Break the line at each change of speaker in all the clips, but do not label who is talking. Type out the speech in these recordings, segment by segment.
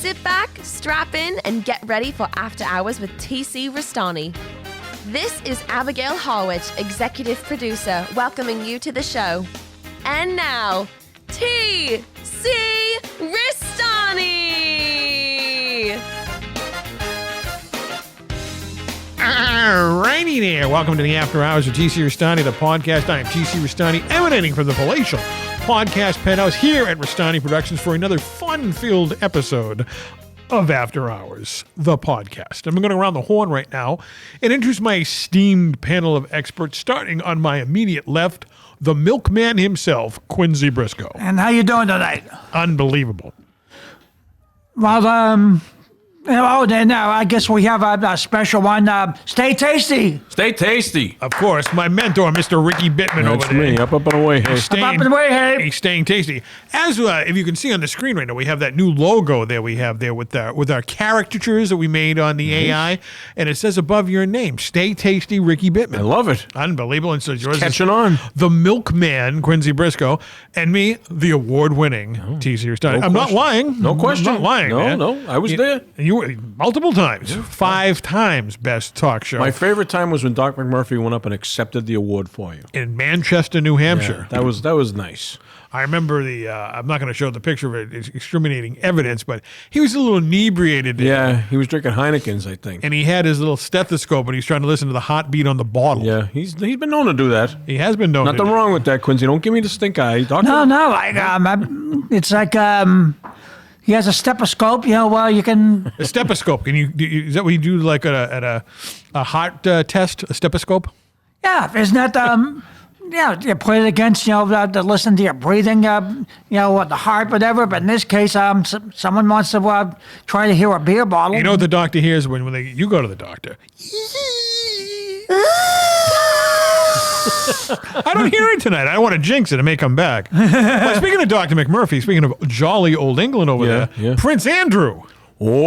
Sit back, strap in, and get ready for After Hours with TC Restani. This is Abigail Harwich, executive producer, welcoming you to the show. And now, TC Restani!
Alrighty there. Welcome to the After Hours of TC Restani, the podcast. I am TC Restani, emanating from the palatial podcast penthouse here at Restani Productions for another fun-filled episode of After Hours, the podcast. I'm going to go around the horn right now and introduce my esteemed panel of experts, starting on my immediate left, the milkman himself, Quincy Briscoe.
And how you doing tonight?
Unbelievable.
Well, now I guess we have a special one. Stay tasty.
Stay tasty.
Of course, my mentor, Mr. Ricky Bittman over
That's
there.
me. Up and away. Hey.
Up and away, hey.
He's staying tasty. As if you can see on the screen right now, we have that new logo there we have there with our caricatures that we made on the AI, and it says above your name, Stay Tasty Ricky Bittman.
I love it.
Unbelievable. And so yours
Catching
is
on.
the milkman, Quincy Briscoe, and me, the award-winning TC Restani. I'm not lying.
No question.
I'm not lying, man.
No, I was there.
You were multiple times. 5 times best talk show.
My favorite time was when Doc McMurphy went up and accepted the award for you.
in Manchester, New Hampshire.
That was nice.
I remember I'm not going to show the picture of it, it's excriminating evidence, but he was a little inebriated.
Yeah, he was drinking Heineken's, I think.
And he had his little stethoscope and he's trying to listen to the heartbeat on the bottle.
Yeah, he's been known to do that.
He has been known
Nothing
to.
wrong with that, Quincy. Don't give me the stink eye. Doctor.
No. It's like he has a stethoscope. You know, you can.
A stethoscope. Is that what you do like at a heart test, a stethoscope?
Yeah, isn't that Yeah, you put it against to listen to your breathing. The heart, whatever. But in this case, someone wants to try to hear a beer bottle.
You know what the doctor hears when you go to the doctor? I don't hear it tonight. I don't want to jinx it. It may come back. Well, speaking of Dr. McMurphy, speaking of jolly old England over there, Prince Andrew.
Whoa!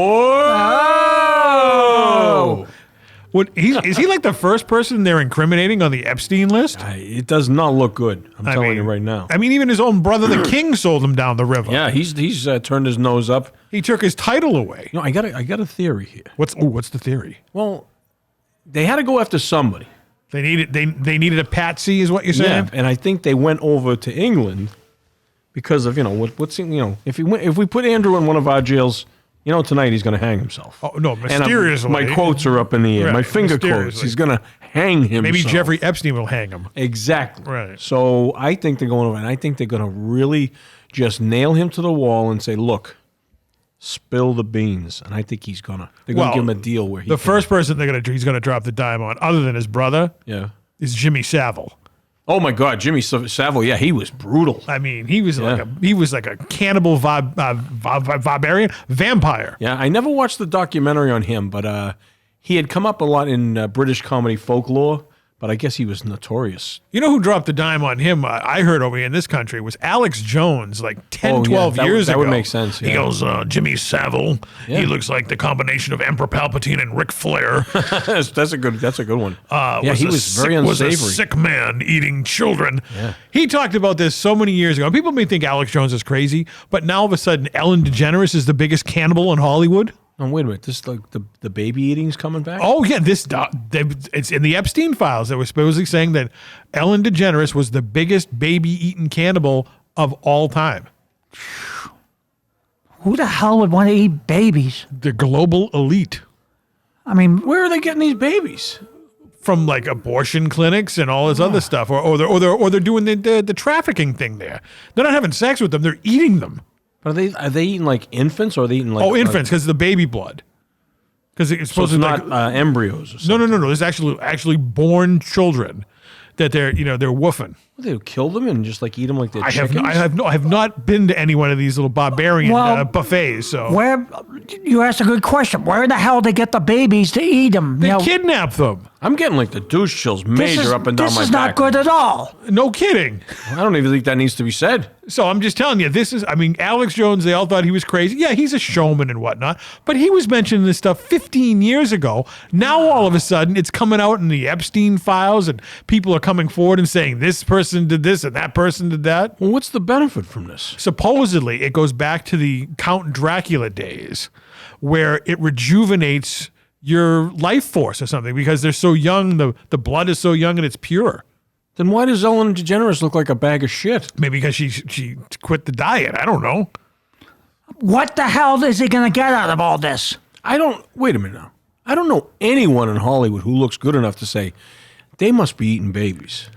Is he like the first person they're incriminating on the Epstein list?
It does not look good. I'm telling you right now.
I mean, even his own brother, the king, sold him down the river.
Yeah, he's turned his nose up.
He took his title away.
I got a theory here.
What's the theory?
Well, they had to go after somebody.
They needed a patsy, is what you're saying?
Yeah, and I think they went over to England because of if we put Andrew in one of our jails, tonight he's going to hang himself.
Oh no, mysteriously.
And my quotes are up in the air.
Right,
my finger quotes. He's going to hang himself.
Maybe Jeffrey Epstein will hang him.
Exactly.
Right.
So I think they're going over, and I think they're going to really just nail him to the wall and say, "Look, spill the beans." And I think they're going to give him a deal where
the first person he's going to drop the dime on, other than his brother, is Jimmy Savile.
Oh my God, Jimmy Savile! Yeah, he was brutal.
I mean, he was like a cannibal barbarian vampire.
Yeah, I never watched the documentary on him, but he had come up a lot in British comedy folklore. But I guess he was notorious.
You know who dropped the dime on him, I heard over here in this country, was Alex Jones, like 12 years ago.
That would make sense, yeah.
He goes, Jimmy Savile, he looks like the combination of Emperor Palpatine and Ric Flair.
That's a good one. He was very unsavory.
Was a sick man eating children. Yeah. He talked about this so many years ago. People may think Alex Jones is crazy, but now all of a sudden Ellen DeGeneres is the biggest cannibal in Hollywood.
Oh, wait a minute. This like the baby eating's coming back?
Oh, yeah. It's in the Epstein files. They were supposedly saying that Ellen DeGeneres was the biggest baby-eating cannibal of all time.
Who the hell would want to eat babies?
The global elite.
I mean,
where are they getting these babies?
From like abortion clinics and all this other stuff, or they're doing the trafficking thing there. They're not having sex with them; they're eating them.
But are they eating like infants, or are they eating like
infants because of the baby blood? Because it's supposed to be
not embryos or
No.
something.
There's actually born children that they're woofing.
Well, they would kill them and just like eat them like they're chickens?
I have not been to any one of these little barbarian buffets. So
you asked a good question. Where the hell they get the babies to eat them?
They kidnap them.
I'm getting like the douche chills major up and down my back.
This is not good at all.
No kidding.
I don't even think that needs to be said.
So I'm just telling you, Alex Jones, they all thought he was crazy. Yeah, he's a showman and whatnot, but he was mentioning this stuff 15 years ago. Now all of a sudden it's coming out in the Epstein files and people are coming forward and saying this person person did this and that person did that.
Well, what's the benefit from this?
Supposedly, it goes back to the Count Dracula days where it rejuvenates your life force or something because they're so young, the blood is so young and it's pure.
Then why does Ellen DeGeneres look like a bag of shit?
Maybe because she quit the diet. I don't know.
What the hell is he going to get out of all this?
Wait a minute now. I don't know anyone in Hollywood who looks good enough to say they must be eating babies.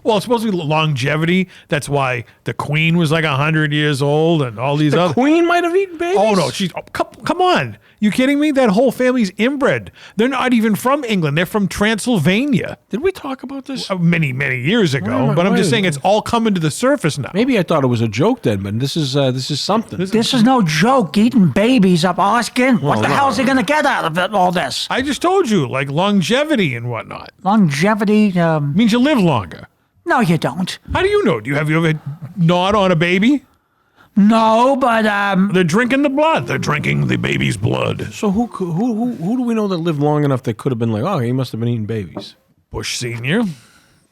Well, it's supposed to be longevity. That's why the Queen was like 100 years old and all these
The
other...
Queen might have eaten babies?
Oh, no. Come on. You kidding me? That whole family's inbred. They're not even from England. They're from Transylvania.
Did we talk about this?
Many, many years ago. But I'm just saying it's all coming to the surface now.
Maybe I thought it was a joke then, but this is something.
This is no joke, eating babies up our skin. What the
no.
hell is he going to get out of it, all this?
I just told you, like longevity and whatnot.
Longevity?
Means you live longer.
No, you don't.
How do you know? Have you ever gnawed on a baby?
No, but
They're drinking the blood. They're drinking the baby's blood.
So who do we know that lived long enough that could have been like, oh, he must have been eating babies?
Bush Sr.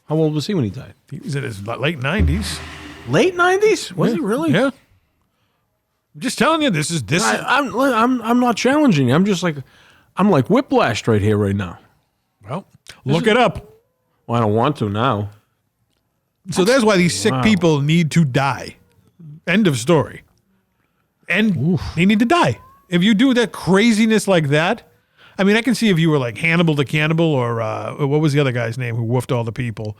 How old was he when he died?
He was in his late 90s.
Late 90s? Was he really?
Yeah. I'm just telling you, this is.
I'm not challenging you. I'm just like, I'm like whiplashed right here, right now.
Well, look it up.
Well, I don't want to now.
So that's why these sick people need to die. End of story. And they need to die. If you do that craziness like that, I mean, I can see if you were like Hannibal the Cannibal or what was the other guy's name who woofed all the people?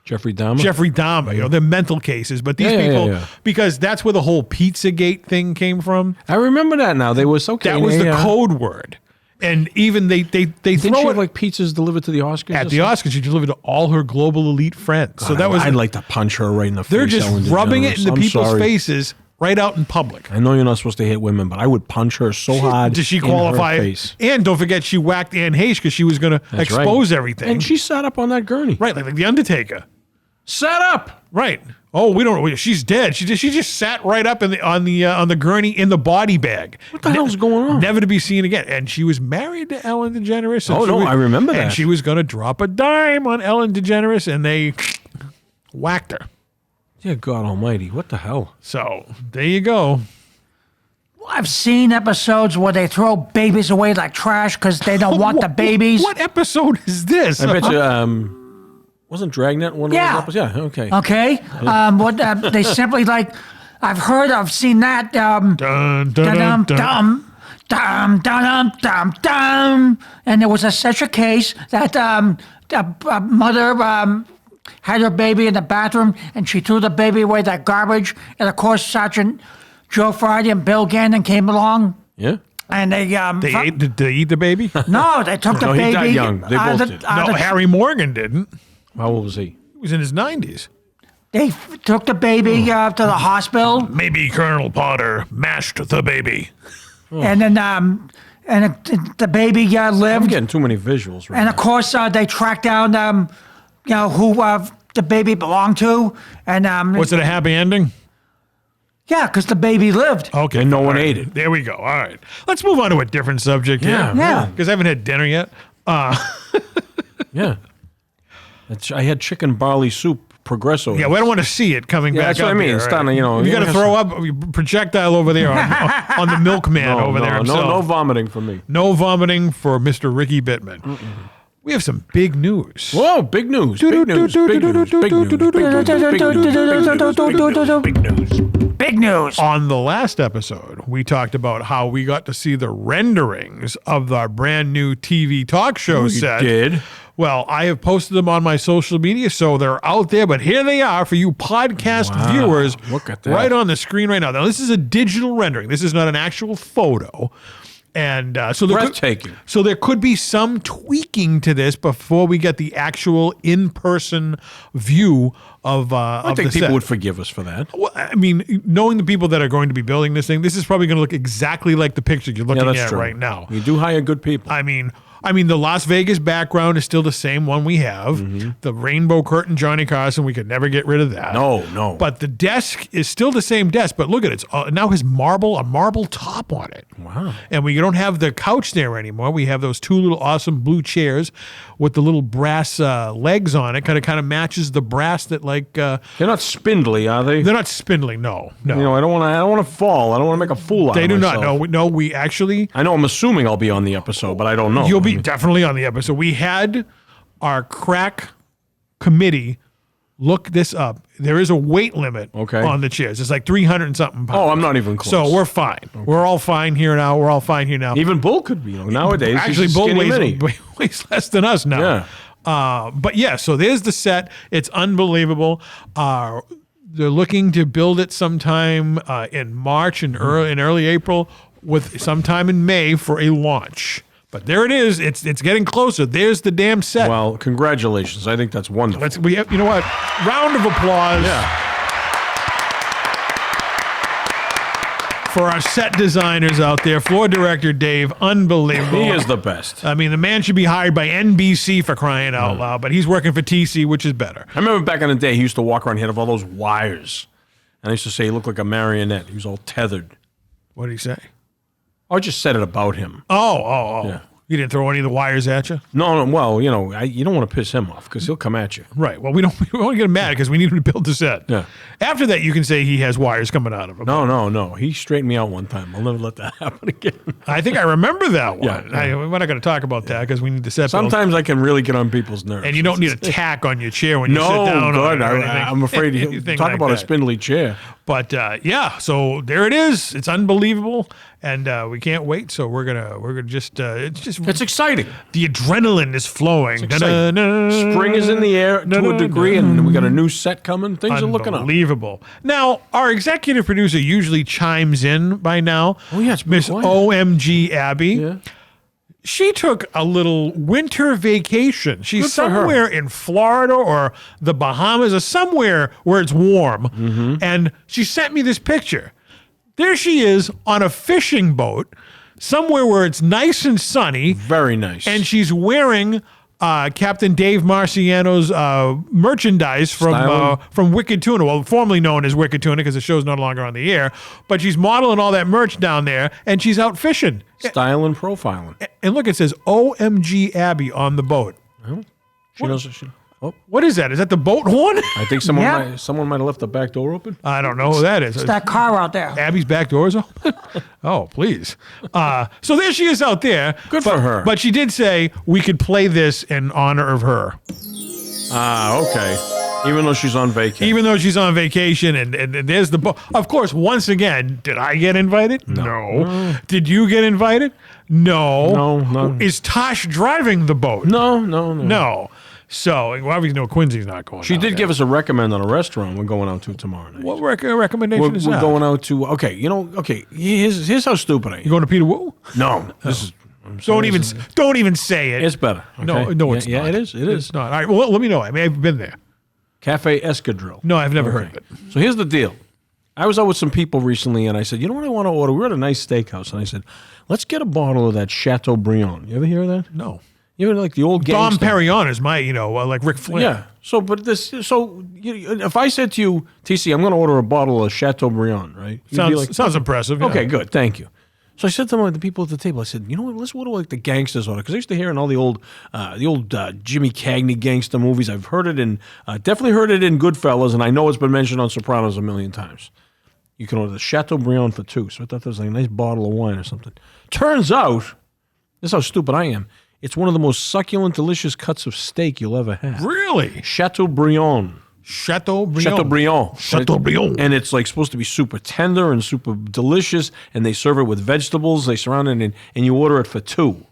Jeffrey Dahmer?
Jeffrey Dahmer. You know, they're mental cases. But these people, because that's where the whole Pizzagate thing came from.
I remember that now. They was okay.
That was the code word. And even they
Didn't
throw
she
it
have like pizzas delivered to the Oscars?
at the Oscars. She delivered to all her global elite friends. So that was
I'd like to punch her right in the face.
they're just
Ellen
rubbing it
DeGeneres.
into
I'm
people's
sorry.
faces right out in public.
I know you're not supposed to hit women, but I would punch her so hard.
Does she
in
qualify?
her face.
And don't forget, she whacked Anne Heche because she was going to
That's
expose
right.
everything.
And she sat up on that gurney.
right, like the Undertaker.
Sat up.
Right. Oh, we don't. She's dead. She just sat right up on the gurney in the body bag.
What the hell's going on?
Never to be seen again. And she was married to Ellen DeGeneres.
Oh, no, I remember that.
And she was going to drop a dime on Ellen DeGeneres, and they whacked her.
Dear God Almighty, what the hell?
So there you go.
I've seen episodes where they throw babies away like trash because they don't want the babies.
What episode is this?
I bet you. Wasn't Dragnet one of
Yeah.
those episodes? Yeah. Okay.
Okay? What they simply like, I've seen that.
Dun, dun,
Dum
dun, dun.
dum dum dum dum, and there was such a case that a mother had her baby in the bathroom, and she threw the baby away that garbage, and of course Sergeant Joe Friday and Bill Gannon came along,
Yeah.
and
Did they eat the baby?
no, they took the
No, he
baby.
died young. They
out
both
of
did.
out
No,
of-
Harry Morgan didn't.
How old was he?
He was in his 90s.
They took the baby to the hospital,
Maybe Colonel Potter mashed the baby.
and then the baby
I'm
lived.
getting too many visuals right
And
now.
of course, they tracked down, who the baby belonged to, and
Was it a happy ending?
yeah, because the baby lived.
Okay.
And no one
all right.
ate it.
There we go. All right. Let's move on to a different subject
Yeah,
here.
Yeah.
Because I haven't had dinner yet.
Yeah. I had chicken barley soup progresso.
Yeah, we don't want to see it coming
Yeah,
back
that's what
up
I mean.
here,
It's
right?
starting to, you know,
You got to
you
throw up a projectile over there on the milkman over there himself.
No vomiting for me.
No vomiting for Mr. Ricky Bittman. We have some big news.
Whoa, big news. Big news. Big news. Big news. Big news. Big news. Big news.
Big news.
On the last episode, we talked about how we got to see the renderings of our brand new TV talk show set.
did?
Well, I have posted them on my social media, so they're out there, but here they are for you podcast viewers.
Look at that.
Right on the screen right now. Now, this is a digital rendering. This is not an actual photo. And so
Breathtaking.
So there could be some tweaking to this before we get the actual in-person view of
I think people would forgive us for that.
Well, I mean, knowing the people that are going to be building this thing, this is probably going to look exactly like the picture you're looking
Yeah, that's
at
true.
right now.
You do hire good people.
I mean, I mean, the Las Vegas background is still the same one we have. The rainbow curtain, Johnny Carson, we could never get rid of that.
No.
But the desk is still the same desk, but look at it. It's now has a marble top on it.
Wow.
And we don't have the couch there anymore. We have those two little awesome blue chairs with the little brass legs on it. Kind of matches the brass that
they're not spindly, are they?
They're not spindly. No.
You know, I don't want to fall. I don't want to make a fool out of myself.
They do not. No, we actually.
I know. I'm assuming I'll be on the episode, but I don't know.
You'll be definitely on the episode. We had our crack committee look this up. There is a weight limit on the chairs. It's like 300 and something pounds.
Oh, I'm not even close.
So we're fine. Okay. We're all fine here now.
Even Bull could be. Nowadays,
actually, Bull weighs less than us now.
Yeah.
But yeah, so there's the set. It's unbelievable. They're looking to build it sometime in March and early April, with sometime in May for a launch. But there it is. It's getting closer. There's the damn set.
Well, congratulations. I think that's wonderful.
We have, you know what? Round of applause.
Yeah.
For our set designers out there, floor director Dave, unbelievable.
He is the best.
I mean, the man should be hired by NBC for crying out loud, but he's working for TC, which is better.
I remember back in the day, he used to walk around, he had all those wires. And I used to say he looked like a marionette. He was all tethered.
What did he say?
I just said it about him.
Oh.
Yeah.
You didn't throw any of the wires at you?
No. Well, you know, you don't want to piss him off because he'll come at you.
Right. Well, we don't get him mad because we need him to build the set.
Yeah.
After that, you can say he has wires coming out of him.
No. He straightened me out one time. I'll never let that happen again.
I think I remember that one.
Yeah.
We're not going to talk about that because we need the set built.
Sometimes I can really get on people's nerves.
And you don't need a tack on your chair when you sit down.
No, good.
On it
I'm afraid he'll talk
like
about
that.
a spindly chair.
But yeah, so there it is. It's unbelievable, and we can't wait. So we're gonna just
it's exciting.
The adrenaline is flowing.
Spring is in the air to a degree, and we got a new set coming. Things are looking up.
Unbelievable. Now, our executive producer usually chimes in by now.
Oh yeah, it's
Miss OMG Abby.
Yeah.
She took a little winter vacation. She's
Good for her.
somewhere in Florida or the Bahamas or somewhere where it's warm.
Mm-hmm.
And she sent me this picture. There she is on a fishing boat somewhere where it's nice and sunny.
Very nice.
And she's wearing Captain Dave Marciano's merchandise from Wicked Tuna, well, formerly known as Wicked Tuna because the show's no longer on the air. But she's modeling all that merch down there, and she's out fishing.
Style and profiling.
And look, it says OMG Abby on the boat.
She knows.
What is that? Is that the boat horn?
I think someone might have left the back door open.
I don't know who that is.
It's that car out there.
Abby's back door is open? Oh, please. So there she is out there.
Good for her.
But she did say we could play this in honor of her.
Okay. Even though she's on vacation.
Even though she's on vacation, and there's the boat. Of course, once again, did I get invited? No. Did you get invited? No.
No.
Is Tosh driving the boat? No. So, well, obviously, no, Quincy's not going.
She did give us a recommend on a restaurant we're going out to tomorrow night.
What recommendation is that?
We're going out to, here's how stupid I am.
You going to Peter Wu?
No. This is...
Don't even say it.
It's better. Okay?
No, it's not.
Yeah, it is.
It's not. All right, well, let me know. I mean, I've been there.
Cafe Escadrille.
No, I've never heard of it.
So here's the deal. I was out with some people recently, and I said, you know what I want to order? We're at a nice steakhouse, and I said, let's get a bottle of that Chateaubriand. You ever hear of that?
No.
You ever like the old
Dom
gangster?
Perignon is my, like Ric Flair.
Yeah. If I said to you, TC, I'm going to order a bottle of Chateaubriand, right? You'd be like,
Sounds impressive. Yeah.
Okay, good. Thank you. So I said to the people at the table, I said, you know what, let's order like the gangsters order. Because I used to hear in all the old Jimmy Cagney gangster movies. I've heard it definitely heard it in Goodfellas, and I know it's been mentioned on Sopranos a million times. You can order the Chateaubriand for $2. So I thought that was like a nice bottle of wine or something. Turns out, this is how stupid I am, it's one of the most succulent, delicious cuts of steak you'll ever have.
Really?
Chateaubriand.
Chateaubriand.
And it's like supposed to be super tender and super delicious, and they serve it with vegetables. They surround it, and you order it for $2.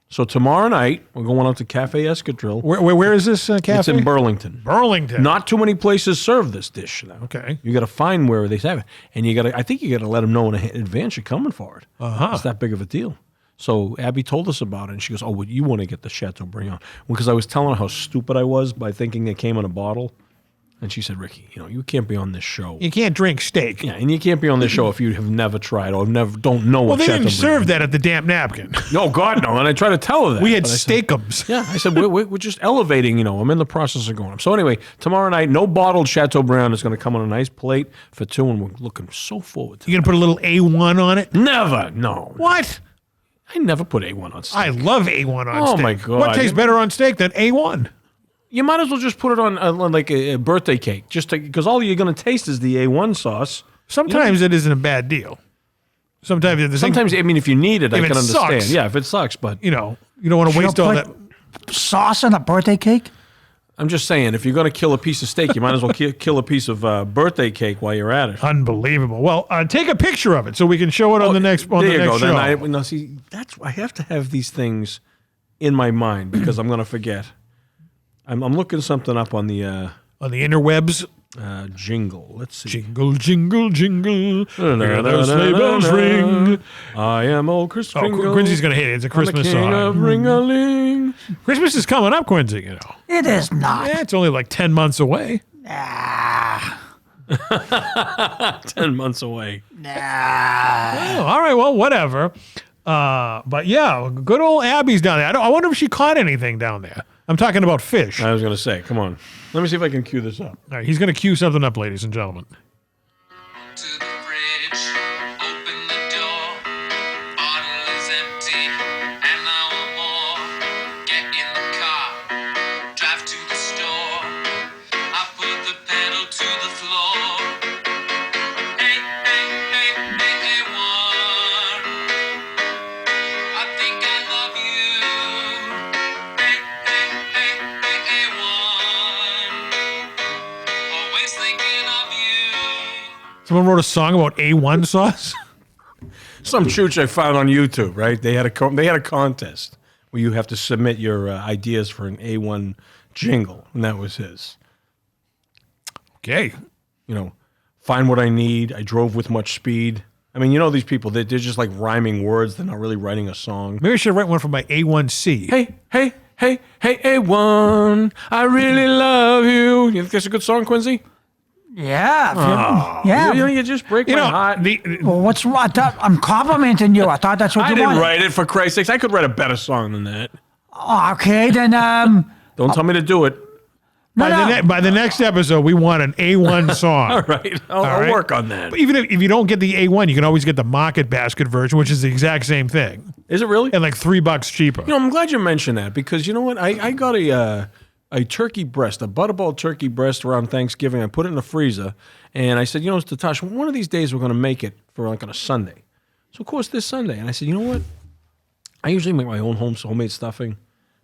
So tomorrow night, we're going out to Cafe Escadrille.
Where is this cafe?
It's in Burlington. Not too many places serve this dish now.
Okay.
You got to find where they have it, and I think you got to let them know in advance you're coming for it. It's that big of a deal. So Abby told us about it, and she goes, well, you want to get the Chateaubriand. Because I was telling her how stupid I was by thinking it came in a bottle. And she said, Ricky, you can't be on this show.
You can't drink steak.
Yeah, and you can't be on this show if you have never tried or don't know
Well,
what
they didn't
Chateaubriand
serve
is.
that at the damp napkin.
No, God, no. And I tried to tell her that.
We had
but I said,
steakums.
Yeah, I said, we're just elevating, I'm in the process of going up. So anyway, tomorrow night, no bottled Chateaubriand is going to come on a nice plate for two, and we're looking so forward to it.
You going to put a little A1 on it?
Never, no.
What?
I never put A1 on steak.
I love A1 on steak.
Oh, my God.
What tastes better on steak than A1?
You might as well just put it on like a birthday cake, just because all you're going to taste is the A1 sauce.
Sometimes it isn't a bad deal. Sometimes,
If you need it, I
If
can
it
understand.
sucks.
Yeah, if it sucks, but
you don't want to waste all that.
Sauce on a birthday cake?
I'm just saying, if you're going to kill a piece of steak, you might as well kill a piece of birthday cake while you're at it.
Unbelievable. Well, take a picture of it so we can show it on the next
There you go.
show.
Then I have to have these things in my mind because I'm going to forget. I'm looking something up on the
interwebs.
Jingle. Let's see.
Jingle, jingle, jingle. Hear those sleigh bells ring.
I am old Chris Kringle.
Quincy's going to hit it. It's a Christmas
I'm the king
song.
of ring-a-ling.
Christmas is coming up, Quincy,
It is not.
Yeah, it's only like 10 months away.
Ah,
10 months away.
nah.
Oh, all right, well, whatever. But yeah, good old Abby's down there. I wonder if she caught anything down there. I'm talking about fish.
I was going to say, come on. Let me see if I can cue this up.
All right, he's going to cue something up, ladies and gentlemen.
To the fridge, open the door, bottle is empty, and I want more. Get in the car, drive to the store, I put the pedal to the floor. Hey, hey, hey, hey, hey, one, I think I love you. Hey, hey, hey, hey, hey, one, always thinking of you.
Someone wrote a song about A1 sauce.
Some chooch I found on YouTube, right? They had a contest where you have to submit your ideas for an A1 jingle, and that was his.
Okay.
Find what I need. I drove with much speed. I mean, these people, they're just like rhyming words. They're not really writing a song.
Maybe I should write one for my A1C.
Hey, hey, hey, hey, A1, I really love you. You think that's a good song, Quincy?
Yeah. Yeah.
You just break my heart.
Well, what's wrong? I'm complimenting you. I thought that's what
I
you
didn't
wanted.
write it, for Christ's sakes. I could write a better song than that.
Okay, then.
Don't tell me to do it.
By the next episode, we want an A1 song.
All right. I'll work on that.
But even if you don't get the A1, you can always get the Market Basket version, which is the exact same thing.
Is it really?
And like $3 cheaper.
I'm glad you mentioned that because you know what? I got a turkey breast, a butterball turkey breast around Thanksgiving. I put it in the freezer, and I said, Tatasha, one of these days we're going to make it for like on a Sunday. So of course this Sunday, and I said, you know what? I usually make my own homemade stuffing,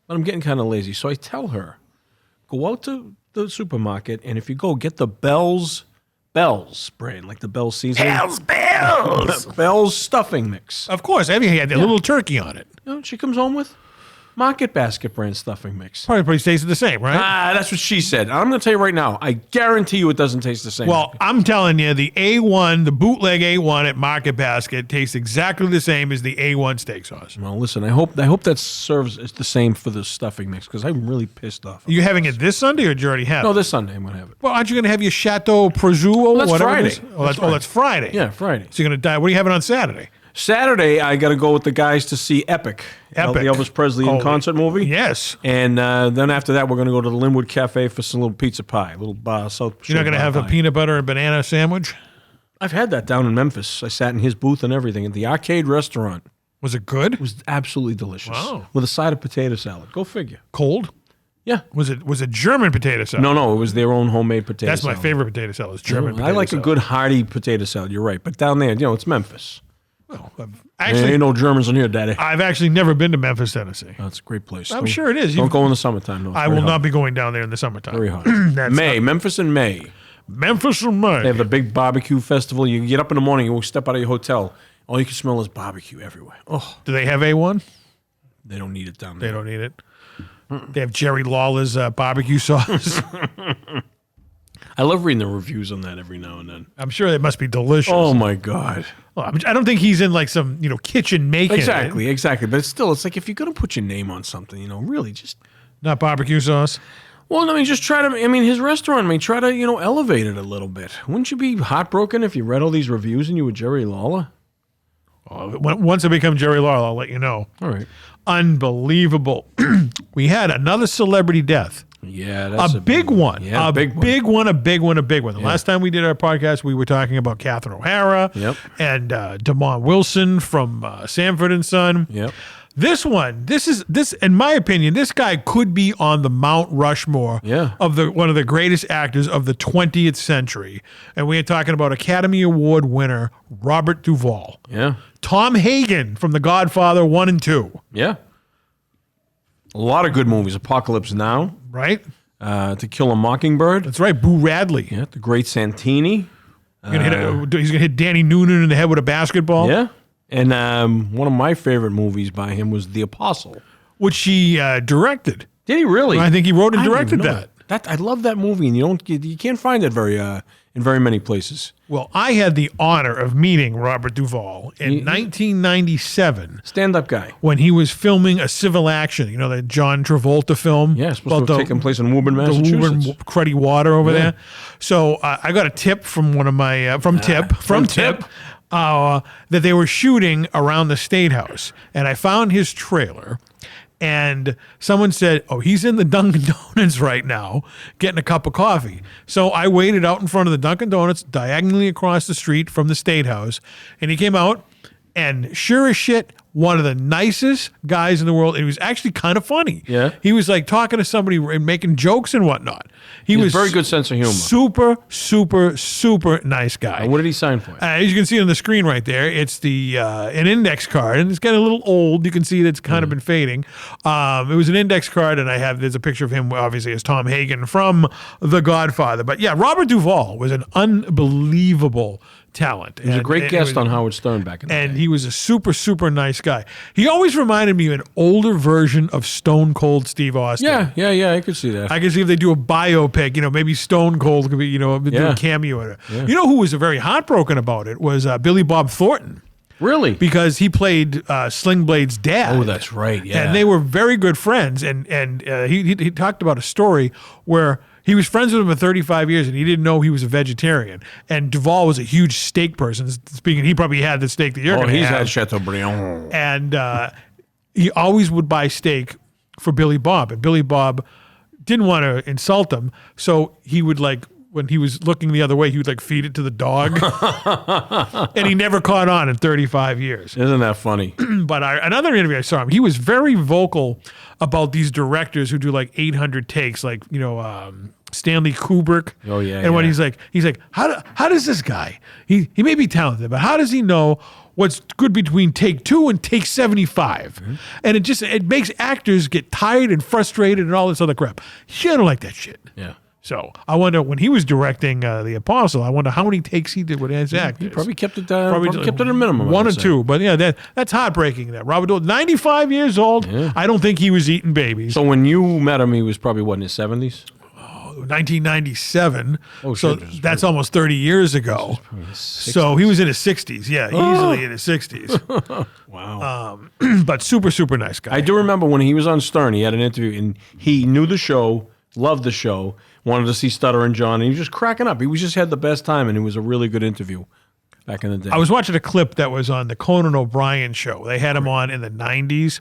but I'm getting kind of lazy. So I tell her, go out to the supermarket, and if you go, get the Bell's brand, like the Bell's seasoning. Bell's stuffing mix.
Of course. I mean, he had a little turkey on it.
She comes home with Market Basket brand stuffing mix.
Probably tastes the same, right?
That's what she said. I'm going to tell you right now, I guarantee you it doesn't taste the same.
Well, I'm telling you, the A1, the bootleg A1 at Market Basket tastes exactly the same as the A1 steak sauce.
Well, listen, I hope that serves as the same for the stuffing mix because I'm really pissed off.
Are you having it this Sunday or did you already have
No,
it?
this Sunday I'm going to have it.
Well, aren't you going to have your Chateau Prosciutto?
That's
whatever it
Friday.
is? That's Friday.
Yeah, Friday.
So you're going to die. What are you having on Saturday?
Saturday, I got to go with the guys to see Epic. The Elvis Presley in concert movie.
Yes.
And then after that, we're going to go to the Linwood Cafe for some little pizza pie, little South.
You're not going to have a peanut butter and banana sandwich?
I've had that down in Memphis. I sat in his booth and everything at the Arcade Restaurant.
Was it good?
It was absolutely delicious.
Wow.
With a side of potato salad. Go figure.
Cold?
Yeah.
Was it German potato salad?
No, it was their own homemade potato
That's
salad.
my favorite potato salad. Is German potato
I like
salad.
a good hearty potato salad. You're right. But down there, it's Memphis.
Well,
There
actually,
ain't no Germans in here, Daddy.
I've actually never been to Memphis, Tennessee.
That's a great place.
I'm sure it is.
Don't go in the summertime, though. It's
I
very
will
hot.
not be going down there in the summertime.
Very hot.
That's
Memphis in May.
Memphis in May.
They have the big barbecue festival. You get up in the morning, you step out of your hotel. All you can smell is barbecue everywhere. Oh,
Do they have A1?
they don't need it down
They
there.
don't need it. They have Jerry Lawler's barbecue sauce.
I love reading the reviews on that every now and then.
I'm sure it must be delicious.
Oh, my God.
Well, I don't think he's in like some kitchen making.
Exactly. But it's like if you're going to put your name on something, really just...
Not barbecue sauce.
Well, I mean, just try to. I mean, his restaurant. I mean, try to elevate it a little bit. Wouldn't you be heartbroken if you read all these reviews and you were Jerry Lawler?
Once I become Jerry Lawler, I'll let you know.
All right.
Unbelievable. We had another celebrity death.
Yeah, that's
a big one.
Yeah,
a big one. The last time we did our podcast, we were talking about Catherine O'Hara and Damon Wilson from Sanford and Son.
Yep.
This one, in my opinion, this guy could be on the Mount Rushmore of one of the greatest actors of the 20th century. And we are talking about Academy Award winner Robert Duvall.
Yeah.
Tom Hagen from The Godfather 1 and 2.
Yeah. A lot of good movies. Apocalypse Now.
Right?
To Kill a Mockingbird.
That's right. Boo Radley.
Yeah. The Great Santini.
He's going to hit Danny Noonan in the head with a basketball.
Yeah. And one of my favorite movies by him was The Apostle,
which he directed.
Did he really?
I think he wrote and directed that.
I love that movie, and you can't find it in very many places.
Well, I had the honor of meeting Robert Duvall in 1997.
Stand-up guy.
When he was filming A Civil Action, the John Travolta film.
Yeah, it's supposed to have taken place in Woburn, Massachusetts.
The Woburn cruddy water over there. So I got a tip from one of my from Tip. That they were shooting around the State House, and I found his trailer, and someone said, "Oh, he's in the Dunkin' Donuts right now, getting a cup of coffee." So I waited out in front of the Dunkin' Donuts, diagonally across the street from the State House, and he came out, and sure as shit, one of the nicest guys in the world. And he was actually kind of funny.
Yeah.
He was like talking to somebody and making jokes and whatnot. He was
very good sense of humor.
Super, super, super nice guy.
And what did he sign for?
As you can see on the screen right there, it's an index card, and it's getting a little old. You can see that it's kind of been fading. It was an index card, and there's a picture of him, obviously, as Tom Hagen from The Godfather. But yeah, Robert Duvall was an unbelievable talent.
He was a great guest on Howard Stern back in the day.
And he was a super, super nice guy. He always reminded me of an older version of Stone Cold Steve Austin.
Yeah, I could see that.
I could see if they do a biopic, maybe Stone Cold could be, do a cameo in it.
Yeah.
You know who was very heartbroken about it was Billy Bob Thornton.
Really?
Because he played Sling Blade's dad.
Oh, that's right, yeah.
And they were very good friends. And he talked about a story where he was friends with him for 35 years, and he didn't know he was a vegetarian. And Duvall was a huge steak person. Speaking, he probably had the steak that you're going to have.
Oh, he's had Chateaubriand.
And he always would buy steak for Billy Bob. And Billy Bob didn't want to insult him, so he would, when he was looking the other way, he would, feed it to the dog. And he never caught on in 35 years.
Isn't that funny?
But another interview I saw him, he was very vocal about these directors who do 800 takes, Stanley Kubrick.
Oh yeah.
And when he's like, how does this guy? He may be talented, but how does he know what's good between take 2 and take 75? Mm-hmm. And it makes actors get tired and frustrated and all this other crap. I don't like that shit.
Yeah.
So I wonder, when he was directing The Apostle, I wonder how many takes he did with his actors.
He probably kept it kept it at a minimum.
1 or 2, but yeah, that's heartbreaking. That Robert Duvall, 95 years old. Yeah. I don't think he was eating babies.
So when you met him, he was probably in his 70s.
1997.
Oh,
so that's almost 30 years ago. So he was in his 60s. Yeah, easily in his 60s.
Wow.
But super, super nice guy.
I do remember when he was on Stern, he had an interview, and he knew the show, loved the show, wanted to see Stutter and John, and he was just cracking up. He just had the best time, and it was a really good interview back in the day.
I was watching a clip that was on the Conan O'Brien show. They had him on in the 90s,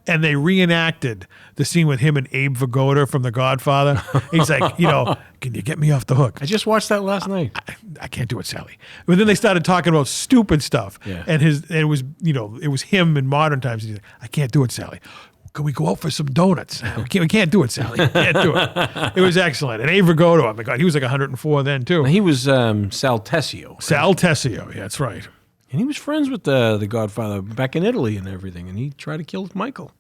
and they reenacted the scene with him and Abe Vigoda from The Godfather. He's like, can you get me off the hook?
I just watched that last night.
I can't do it, Sally. But then they started talking about stupid stuff.
Yeah.
And it was him in modern times. He's like, I can't do it, Sally. Can we go out for some donuts? We can't do it, Sally. Can't do it. It was excellent. And Abe Vigoda, oh my God, he was 104 then too.
He was Sal Tessio. Right?
Sal Tessio, yeah, that's right.
And he was friends with the Godfather back in Italy and everything, and he tried to kill Michael.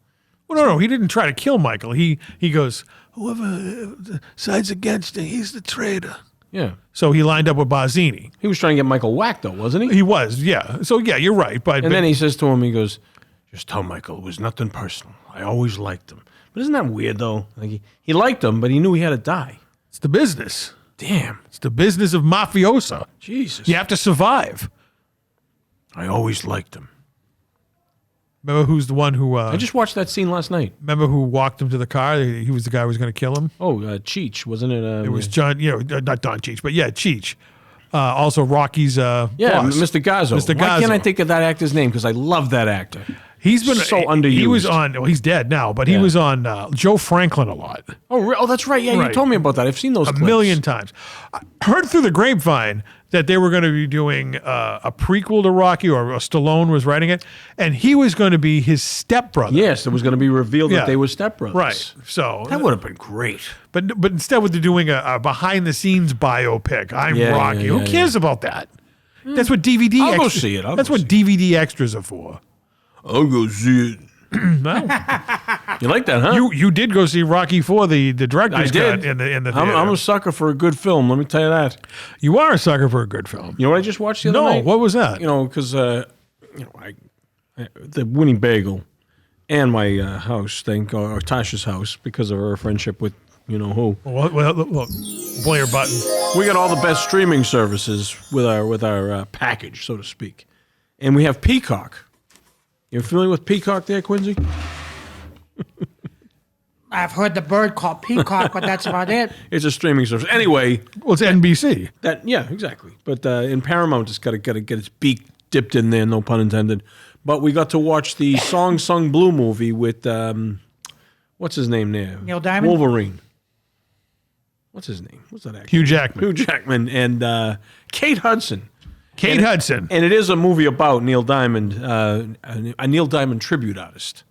Well, no, he didn't try to kill Michael. He goes, whoever sides against him, he's the traitor.
Yeah.
So he lined up with Barzini.
He was trying to get Michael whacked, though, wasn't he?
He was, yeah. So, yeah, you're right. But
then he says to him, he goes, just tell Michael it was nothing personal. I always liked him. But isn't that weird, though? He liked him, but he knew he had to die.
It's the business.
Damn.
It's the business of mafiosa.
Jesus.
You have to survive.
I always liked him.
Remember who's the one who?
I just watched that scene last night.
Remember who walked him to the car? He was the guy who was going to kill him.
Oh, Cheech, wasn't it?
It was John. Not Don Cheech, but yeah, Cheech. Also Rocky's boss.
Mr. Gazzo.
Mr.
Why can't I
Gazzo.
think of that actor's name? Because I love that actor.
He's been
so underused.
He was on. Well, he's dead now, but he was on Joe Franklin a lot.
Oh, that's right. Yeah,
Right.
you told me about that. I've seen those
A
clips.
million times. I heard through the grapevine that they were going to be doing a prequel to Rocky, or Stallone was writing it, and he was going to be his stepbrother.
Yes, it was going to be revealed
Yeah.
that they were stepbrothers.
Right. So
That would have been great.
But instead, what they're doing a behind the scenes biopic. I'm
Yeah,
Rocky.
yeah,
Who
yeah,
cares about that? That's what DVD.
I'll go
extras,
see it.
That's what DVD extras are for.
I'll go see it.
Well,
You like that, huh?
you did go see Rocky IV, the director's
I did.
cut in the theater.
I'm a sucker for a good film. Let me tell you that.
You are a sucker for a good film.
You know what I just watched the other
No,
night?
what was that?
You know, because the Winning Bagel and my house, or Tasha's house, because of her friendship with you know who.
Well, look, Blair Button.
We got all the best streaming services with our package, so to speak, and we have Peacock. You familiar with Peacock there, Quincy?
I've heard the bird called peacock, but that's about it.
It's a streaming service. Anyway,
Well, it's NBC.
exactly. But in Paramount, it's got to get its beak dipped in there, no pun intended. But we got to watch the Song Sung Blue movie with what's his name there?
Neil Diamond?
Wolverine. What's his name? What's that actor?
Hugh Jackman.
Hugh Jackman and Kate Hudson.
Kate Hudson.
And it is a movie about Neil Diamond, a Neil Diamond tribute artist.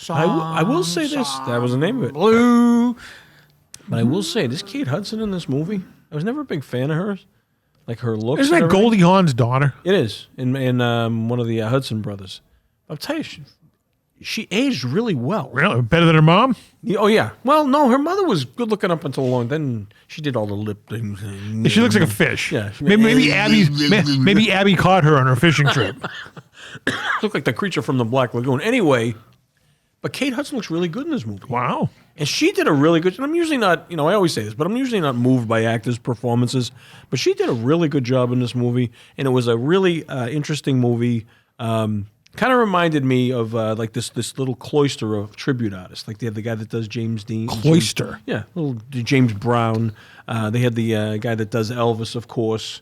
I will say this. That was the name of it.
Blue.
But I will say, this Kate Hudson in this movie, I was never a big fan of hers. Like her looks.
Isn't
and
that
everything.
Goldie Hawn's daughter?
It is. In one of the Hudson brothers. I'll tell you, she aged really well.
Really? Better than her mom?
Oh, yeah. Well, no, her mother was good looking up until long. Then she did all the lip things.
She looks like a fish.
Yeah.
Maybe Abby caught her on her fishing trip.
Looked like the creature from the Black Lagoon. Anyway, but Kate Hudson looks really good in this movie.
Wow.
And she did a really good job. I'm usually not, I always say this, but I'm usually not moved by actors' performances. But she did a really good job in this movie. And it was a really interesting movie. Kind of reminded me of like this little cloister of tribute artists. Like they had the guy that does James Dean.
Cloister.
Little James Brown. They had the guy that does Elvis, of course.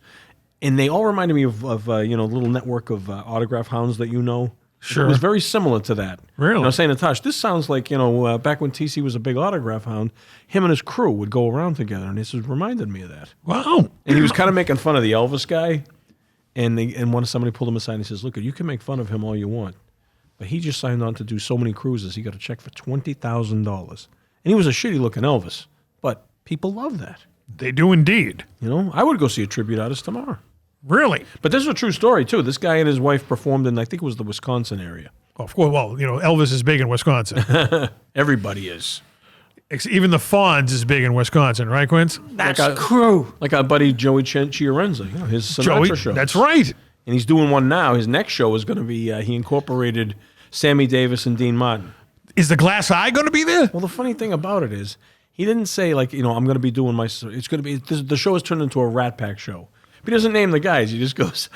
And they all reminded me of a little network of autograph hounds that you know.
Sure.
It was very similar to that.
Really?
And I was saying to Tosh, this sounds like, back when TC was a big autograph hound, him and his crew would go around together. And this has reminded me of that.
Wow.
And he was kind of making fun of the Elvis guy. And somebody pulled him aside and he says, look, you can make fun of him all you want. But he just signed on to do so many cruises, he got a check for $20,000. And he was a shitty-looking Elvis. But people love that.
They do indeed.
I would go see a tribute artist tomorrow.
Really?
But this is a true story, too. This guy and his wife performed in, I think it was the Wisconsin area.
Of course. Well, Elvis is big in Wisconsin.
Everybody is.
Even the Fonz is big in Wisconsin, right, Quince?
That's
Like a-
crew.
Like our buddy Joey Chiarenza, his Sinatra show.
That's right.
And he's doing one now. His next show is going to be, he incorporated Sammy Davis and Dean Martin.
Is the Glass Eye going to be there?
Well, the funny thing about it is, he didn't say, like, I'm going to be doing it's going to be, the show is turned into a Rat Pack show. But he doesn't name the guys. He just goes,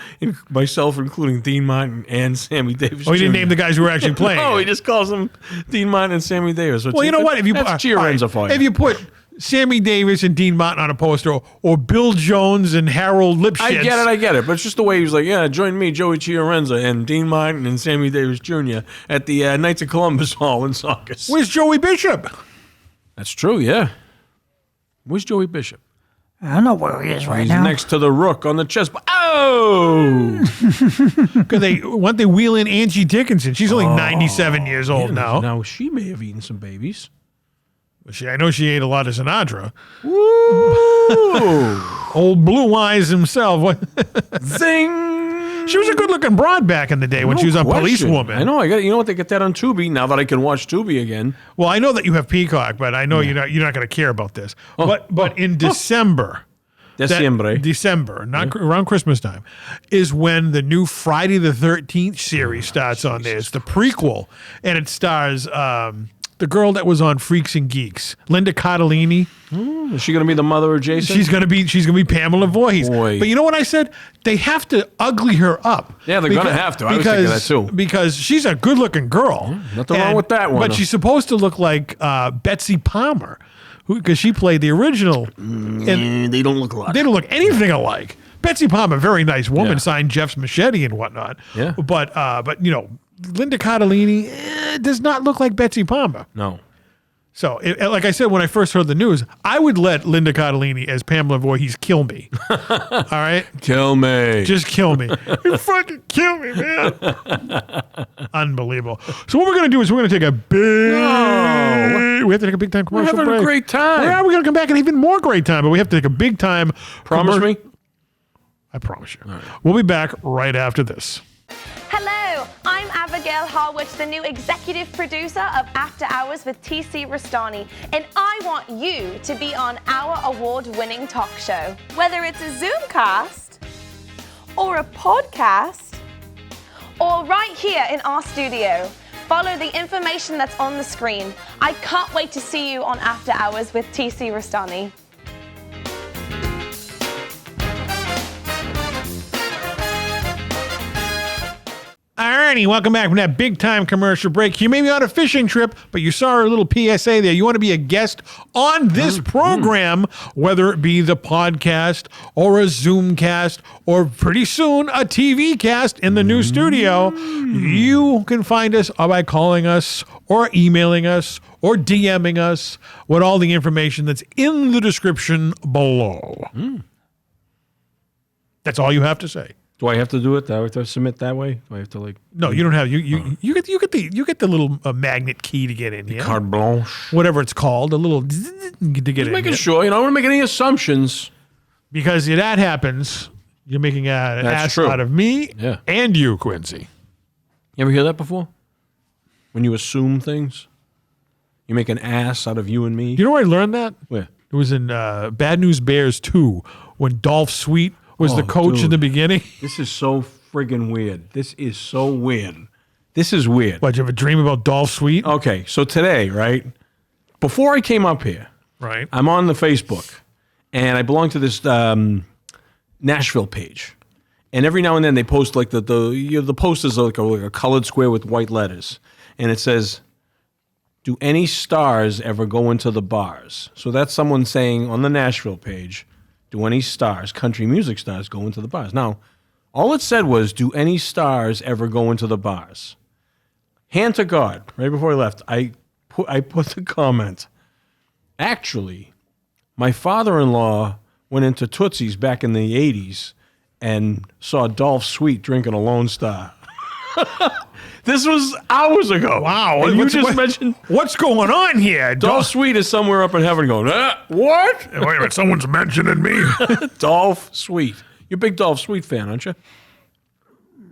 myself, including Dean Martin and Sammy Davis.
Oh, he didn't
Jr.
name the guys who were actually playing.
No, he just calls them Dean Martin and Sammy Davis.
Well, you know what? If you
that's Chiarenza for you.
If you put Sammy Davis and Dean Martin on a poster, or Bill Jones and Harold Lipschitz.
I get it. But it's just the way he was like, join me, Joey Chiarenza, and Dean Martin and Sammy Davis Jr. at the Knights of Columbus Hall in Saugus.
Where's Joey Bishop?
That's true, yeah. Where's Joey Bishop?
I don't know where he is right
He's
now.
next to the Rook on the chest. Oh!
Because they wheel in Angie Dickinson. She's only 97 years old now.
Now, she may have eaten some babies.
I know she ate a lot of Sinatra.
Woo!
Old Blue Eyes himself.
Zing!
She was a good-looking broad back in the day when she was on
question.
Policewoman.
I know. You know what? They get that on Tubi now that I can watch Tubi again.
Well, I know that you have Peacock, but I know you're not going to care about this. But in December, December, not around Christmas time, is when the new Friday the 13th series starts on there. It's the prequel, and it stars the the girl that was on Freaks and Geeks, Linda Cardellini.
Is she going to be the mother of Jason?
She's gonna be Pamela Voorhees.
Boy.
But you know what I said? They have to ugly her up.
Yeah, they're gonna have to. I was thinking that too.
Because she's a good-looking girl.
Nothing wrong with that one.
But she's supposed to look like Betsy Palmer, because she played the original. And
they don't look alike.
they don't look anything alike. Betsy Palmer, very nice woman,
Yeah.
signed Jeff's Machete and whatnot.
Yeah.
But you know, Linda Cardellini does not look like Betsy Palmer.
No.
So, like I said, when I first heard the news, I would let Linda Cardellini as Pamela Voorhees kill me. All right?
Kill me.
Just kill me. You fucking kill me, man. Unbelievable. So what we're going to do is we're going to take a big... We have to take a big time
We're
commercial
having
break.
a great time.
Yeah, we're going to come back and even more great time, but we have to take a big time...
Promise me?
I promise you. We'll be back right after this.
Hello, I'm Abigail Harwich, the new executive producer of After Hours with TC Restani, and I want you to be on our award-winning talk show. Whether it's a Zoomcast, or a podcast, or right here in our studio, follow the information that's on the screen. I can't wait to see you on After Hours with TC Restani.
Alrighty, welcome back from that big time commercial break. You may be on a fishing trip, but you saw our little PSA there. You want to be a guest on this program, whether it be the podcast or a Zoomcast or pretty soon a TV cast in the new studio. You can find us by calling us or emailing us or DMing us with all the information that's in the description below. That's all you have to say.
Do I have to do it? Do I have to submit that way? Do I have to like...
No, you don't have you get the little magnet key to get in here.
Carte blanche.
Whatever it's called, a little to get in
Making
here.
sure, I don't want to make any assumptions.
Because if that happens, you're making an
That's
ass
true.
out of me
Yeah.
and you, Quincy.
You ever hear that before? When you assume things? You make an ass out of you and me?
You know where I learned that?
Where?
It was in Bad News Bears 2 when Dolph Sweet was the coach in
dude.
the beginning.
This is so friggin' weird. This is so weird. This is weird.
What, you have a dream about Dolph Sweet?
Okay, so today, right? Before I came up here,
Right.
I'm on the Facebook, and I belong to this Nashville page. And every now and then they post like the posters are like a colored square with white letters, and it says, "Do any stars ever go into the bars?" So that's someone saying on the Nashville page, "Do any stars, country music stars, go into the bars?" Now, all it said was, "Do any stars ever go into the bars?" Hand to God, right before I left, I put the comment. Actually, my father-in-law went into Tootsie's back in the 80s and saw Dolph Sweet drinking a Lone Star. This was hours ago.
Wow.
And you
what's-
just
what-
mentioned
What's going on here?
Dolph Sweet is somewhere up in heaven going, what?
Wait a minute, someone's mentioning me.
Dolph Sweet. You're a big Dolph Sweet fan, aren't you?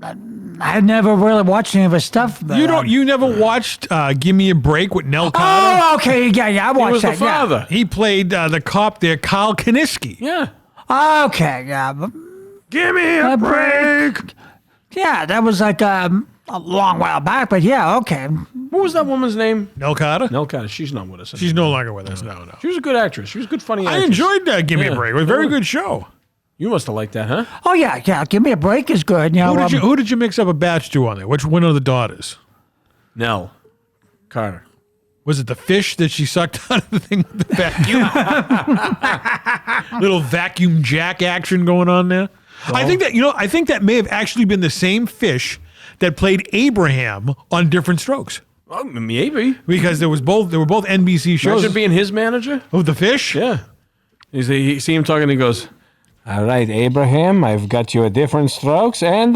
I never really watched any of his stuff. But,
You never watched Give Me a Break with Nell Carter?
Oh, okay, yeah, I watched
He was
that.
the father.
He played the cop there, Kyle Kiniski.
Yeah.
Yeah. Okay, yeah,
Give me a break.
yeah, that was like a long while back, but yeah, okay.
What was that woman's name?
Nell Carter?
Nell Carter. She's not with us
She's
anymore.
no longer with us. No.
She was a good actress. She was a good, funny actress.
I enjoyed Give Me a
Yeah.
Break. It was a very good show.
You must have liked that, huh?
Oh yeah, Give Me a Break is good. You know,
Who did you mix up a batch to on there? Which one of the daughters?
Nell Carter.
Was it the fish that she sucked out of the thing with the vacuum? Little vacuum jack action going on there. I think that may have actually been the same fish that played Abraham on Different Strokes.
Oh, maybe.
Because they were both NBC shows.
Imagine being his manager.
Oh, the fish?
Yeah. You see him talking, he goes, "All right, Abraham, I've got you a Different Strokes, and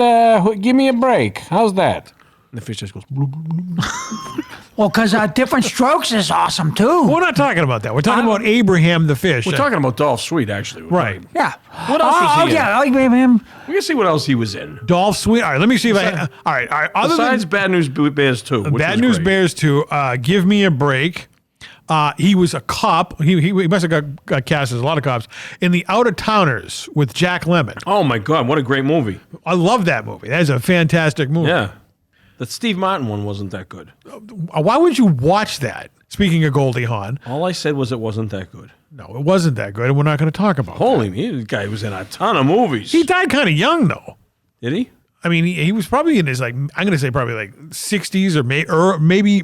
give me a break. How's that?" And the fish just goes, bloop, bloop, bloop.
well, because Different Strokes is awesome too.
We're not talking about that. We're talking about Abraham the fish.
We're talking about Dolph Sweet, actually.
Right.
Yeah.
What else was he in?
yeah, I agree with him.
We can see what else he was in.
Dolph Sweet. All right, let me see if I. All right. Other
Besides
than
Bad News Bears 2. Which
Bad
was
News
great.
Bears 2, Give Me a Break. He was a cop. He must have got cast as a lot of cops in The Out of Towners with Jack Lemmon.
Oh, my God. What a great movie.
I love that movie. That is a fantastic movie.
Yeah. The Steve Martin one wasn't that good.
Why would you watch that? Speaking of Goldie Hawn.
All I said was it wasn't that good.
No, it wasn't that good, and we're not going to talk about
Holy me, the guy was in a ton of movies.
He died kind of young, though.
Did he?
I mean, he was probably in his, like, I'm going to say probably like 60s or maybe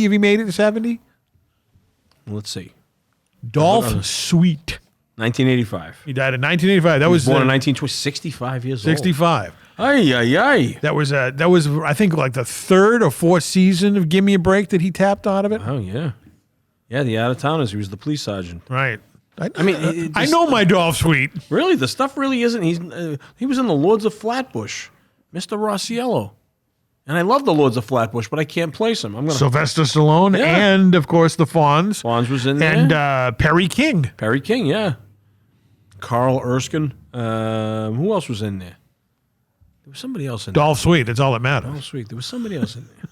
if he made it to 70.
Let's see.
Dolph Sweet.
1985.
He died in 1985. That was
Born in 1920, 65 years
65.
Ay, ay, ay.
That was I think like the third or fourth season of Give Me a Break that he tapped out of it.
Oh, yeah. Yeah, the out-of-towners. He was the police sergeant.
Right.
I mean,
I know my Dolph Sweet.
Really, the stuff really isn't. He was in the Lords of Flatbush, Mr. Rossiello. And I love the Lords of Flatbush, but I can't place him.
Sylvester Stallone and, of course, the Fonz.
Fonz was in there.
And Perry King.
Perry King, yeah. Carl Erskine. Who else was in there? There was somebody else in there.
Dolph Sweet. That's all that matters.
Dolph Sweet. There was somebody else in there.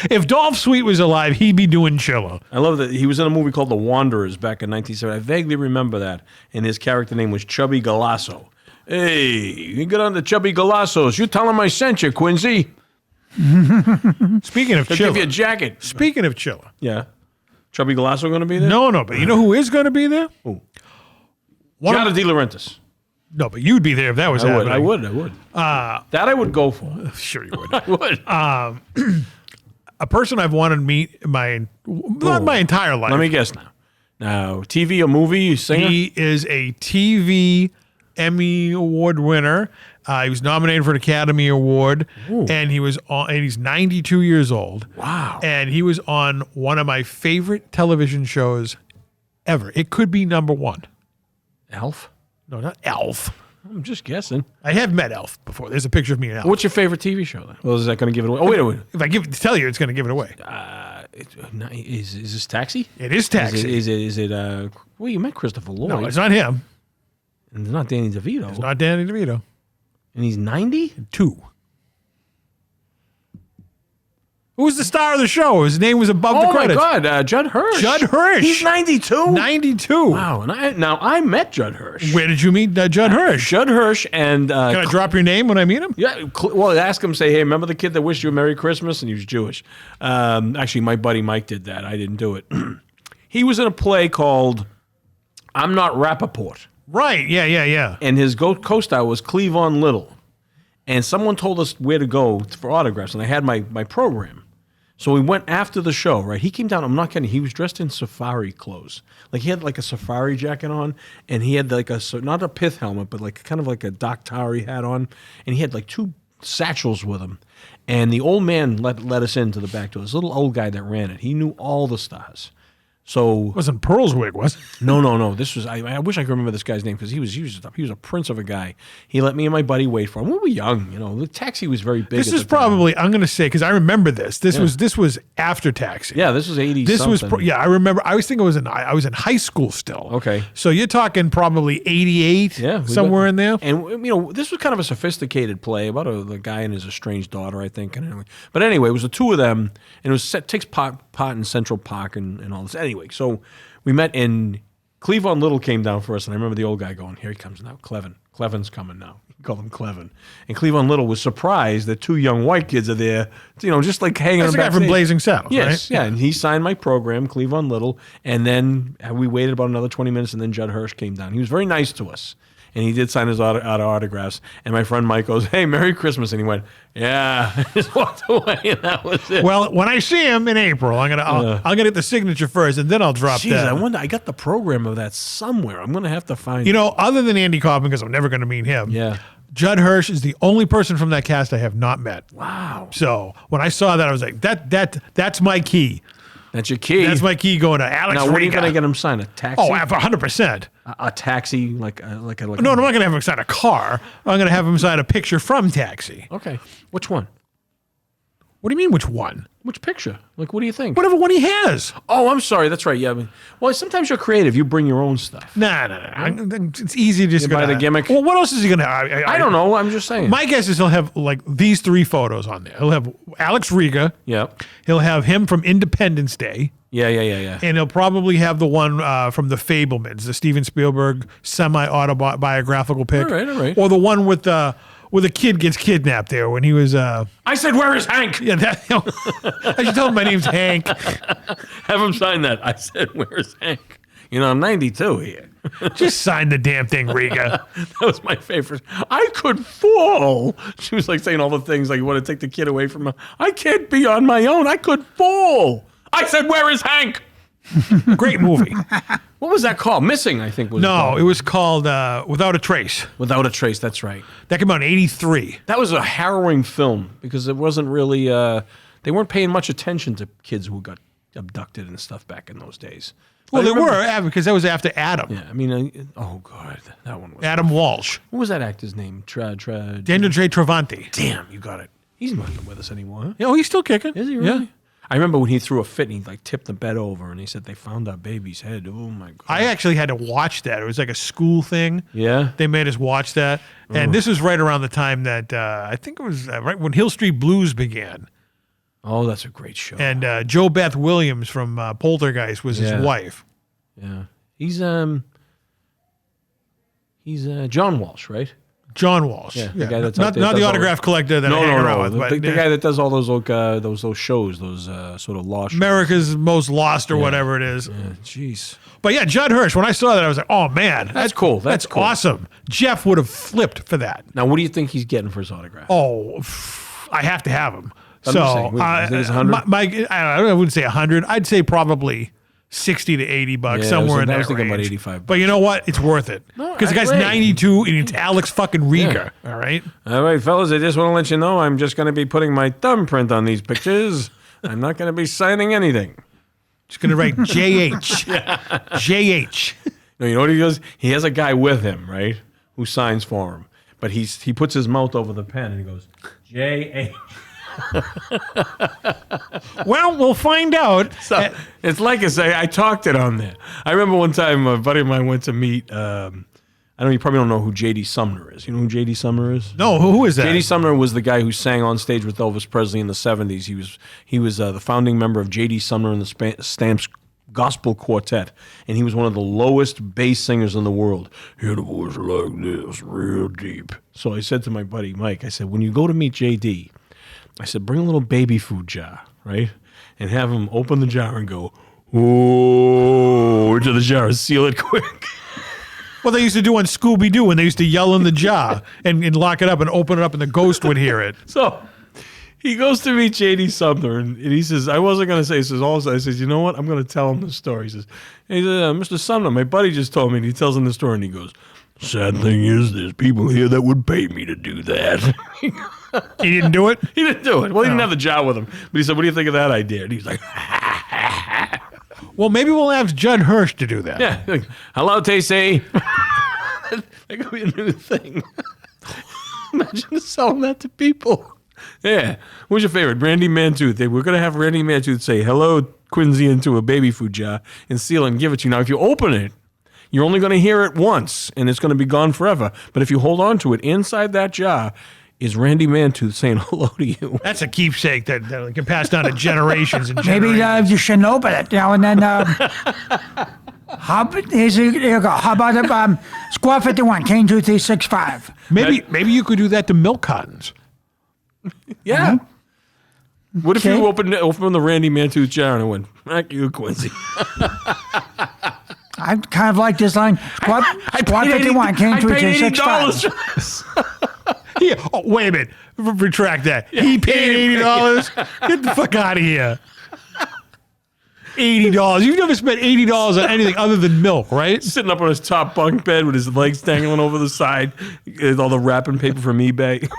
If Dolph Sweet was alive, he'd be doing Chiller.
I love that he was in a movie called The Wanderers back in 1970. I vaguely remember that. And his character name was Chubby Galasso. Hey, you get on the Chubby Galassos. You tell him I sent you, Quincy.
Speaking of
They'll
Chiller.
give you a jacket.
Speaking of Chiller.
Yeah. Chubby Galasso going to be there?
No, but you know who is going to be there?
Who?
One
Giada
of-
De Laurentiis.
No, but you'd be there if that was happening.
I would. That I would go for.
Sure you would.
I would.
A person I've wanted to meet not my entire life.
Let me guess now. Now, TV or movie, singer?
He is a TV Emmy Award winner. He was nominated for an Academy Award, and he's 92 years old.
Wow.
And he was on one of my favorite television shows ever. It could be number one.
Elf?
No, not Elf.
I'm just guessing.
I have met Elf before. There's a picture of me and Elf.
What's your favorite TV show then? Well, is that going to give it away? Oh, wait.
If I tell you, it's going to give it away.
Is this Taxi?
It is Taxi.
Is it well, you met Christopher Lloyd.
No, it's not him.
And it's not Danny DeVito.
It's not Danny DeVito.
And he's 90?
2. Who was the star of the show? His name was above the credits.
Oh, my God. Judd Hirsch.
Judd Hirsch.
He's 92?
92.
Wow. And I met Judd Hirsch.
Where did you meet Judd Hirsch?
Judd Hirsch and...
Can I drop your name when I meet him?
Yeah, well, ask him, say, hey, remember the kid that wished you a Merry Christmas? And he was Jewish. Actually, my buddy Mike did that. I didn't do it. He was in a play called I'm Not Rappaport.
Right, yeah.
And his co-star was Cleavon Little. And someone told us where to go for autographs, and I had my program. So we went after the show, right? He came down, I'm not kidding, he was dressed in safari clothes. Like he had like a safari jacket on, and he had like not a pith helmet, but like kind of like a Doctari hat on, and he had like 2 satchels with him. And the old man let us into the back door. This little old guy that ran it. He knew all the stars. So
It wasn't Pearl's wig, was it?
No. This was I wish I could remember this guy's name because he was a prince of a guy. He let me and my buddy wait for him. We were young, The Taxi was very big.
This is probably, I'm going to say, because I remember this. This was after Taxi.
Yeah, this was 80s.
This was, I remember. I was thinking I was in high school still.
Okay.
So you're talking probably 88, somewhere in there.
And this was kind of a sophisticated play about the guy and his estranged daughter, I think. But anyway, it was the 2 of them, and it takes part in Central Park and all this. Anyway, so we met, and Cleavon Little came down for us, and I remember the old guy going, here he comes now, Clevin's coming now. He called him Clevin. And Cleavon Little was surprised that 2 young white kids are there, just like hanging
That's the guy from Blazing Saddles,
yes,
right?
Yeah, and he signed my program, Cleavon Little, and then we waited about another 20 minutes, and then Judd Hirsch came down. He was very nice to us. And he did sign his autographs. And my friend Mike goes, hey, Merry Christmas. And he went, yeah. Just walked away, and that was it.
Well, when I see him in April, I'm gonna get the signature first, and then I'll drop that.
I wonder. I got the program of that somewhere. I'm gonna have to find it.
Other than Andy Kaufman, because I'm never going to meet him.
Yeah.
Judd Hirsch is the only person from that cast I have not met.
Wow.
So when I saw that, I was like, that's my key.
That's your key.
That's my key going to Alex
Now, what are you
Riga.
going to get him signed? A taxi?
Oh, 100%.
A taxi, like
No, I'm not going to have him sign a car. I'm going to have him sign a picture from Taxi.
Okay. Which one?
What do you mean, which one?
Which picture? Like, what do you think?
Whatever one he has.
Oh, I'm sorry. That's right. Yeah. Well, sometimes you're creative. You bring your own stuff.
Nah. It's easy to just
buy the gimmick.
Well, what else is he going to?
I don't know. I'm just saying.
My guess is he'll have like these 3 photos on there. He'll have Alex Riga.
Yep.
He'll have him from Independence Day.
Yeah.
And he'll probably have the one from The Fablemans, the Steven Spielberg semi-autobiographical pic.
All right.
Or the one with where the kid gets kidnapped there when he was.
I said, where is Hank?
Yeah, I should tell him my name's Hank.
Have him sign that. I said, where is Hank? I'm 92 here.
Just sign the damn thing, Riga.
That was my favorite. I could fall. She was like saying all the things like you want to take the kid away from her. I can't be on my own. I could fall. I said, where is Hank?
Great movie.
What was that called? Missing, I think.
It was called Without a Trace.
Without a Trace, that's right.
That came out in 83.
That was a harrowing film because it wasn't really, they weren't paying much attention to kids who got abducted and stuff back in those days.
Well, they were, because that was after Adam.
Yeah, I mean, oh, God, that one was...
Adam Walsh.
What was that actor's name?
Daniel J. Travanti.
Damn, you got it. He's not with us anymore, huh?
Yeah, oh, he's still kicking.
Is he really?
Yeah.
I remember when he threw a fit and he tipped the bed over and he said they found our baby's head. Oh my God.
I actually had to watch that. It was like a school thing.
Yeah.
They made us watch that. And this was right around the time that I think it was right when Hill Street Blues began.
Oh, that's a great show.
And Joe Beth Williams from Poltergeist was his wife.
Yeah. He's John Walsh, right?
John Walsh.
Yeah, the guy that's
not the autograph collector that I hang around with.
The guy that does all those shows, those sort of lost shows.
America's Most Lost or whatever it is.
Yeah, jeez.
But yeah, Judd Hirsch, when I saw that, I was like, oh, man.
That's cool. That's cool.
Awesome. Jeff would have flipped for that.
Now, what do you think he's getting for his autograph?
Oh, I have to have him.
I'm just saying, you think it's 100?
I wouldn't say 100. I'd say probably 60 to 80 bucks, somewhere in that
I was thinking
range.
about 85 bucks.
But you know what? It's worth it. Because the guy's 92 and it's Alex fucking Riga. All right?
All right, fellas, I just want to let you know I'm just going to be putting my thumbprint on these pictures. I'm not going to be signing anything.
Just going to write JH. JH.
No, you know what he goes? He has a guy with him, right, who signs for him. But he puts his mouth over the pen and he goes, JH.
Well, we'll find out.
So, it's like I talked it on there. I remember one time a buddy of mine went to meet, you probably don't know who J.D. Sumner is. You know who J.D. Sumner is?
No, who is that?
J.D. Sumner was the guy who sang on stage with Elvis Presley in the 70s. He was the founding member of J.D. Sumner and the Stamps Gospel Quartet, and he was one of the lowest bass singers in the world. He had a voice like this, real deep. So I said to my buddy Mike, I said, when you go to meet J.D., I said, bring a little baby food jar, right? And have him open the jar and go, oh, into the jar and seal it quick.
Well, they used to do on Scooby-Doo when they used to yell in the jar and lock it up and open it up and the ghost would hear it.
So he goes to meet J.D. Sumner and he says, I wasn't going to say, he says, also, I says, you know what? I'm going to tell him the story. He says, Mr. Sumner, my buddy just told me, and he tells him the story and he goes, sad thing is, there's people here that would pay me to do that.
He didn't do it?
He didn't do it. Well, he didn't have the jar with him. But he said, what do you think of that idea? And he was like,
well, maybe we'll ask Judd Hirsch to do that.
yeah. Like, hello, TC. That could be a new thing. Imagine selling that to people. Yeah. Who's your favorite? Randy Mantooth. We're going to have Randy Mantooth say, hello, Quincy, into a baby food jar and seal it and give it to you. Now, if you open it, you're only going to hear it once, and it's going to be gone forever. But if you hold on to it, inside that jar is Randy Mantooth saying hello to you.
That's a keepsake that can pass down to generations and
Maybe
generations.
you shouldn't open it now and then. Here you go. How about Squad 51, Kane 2365?
Maybe you could do that to milk cartons.
Yeah. What if
Okay.
you opened the Randy Mantooth jar and it went, thank you, Quincy.
I kind of like this line. Squad 51, Kane
I paid $80
2365.
for this.
Yeah. Oh, wait a minute. Retract that. He paid $80? Get the fuck out of here. $80. You've never spent $80 on anything other than milk, right?
Sitting up on his top bunk bed with his legs dangling over the side, with all the wrapping paper from eBay.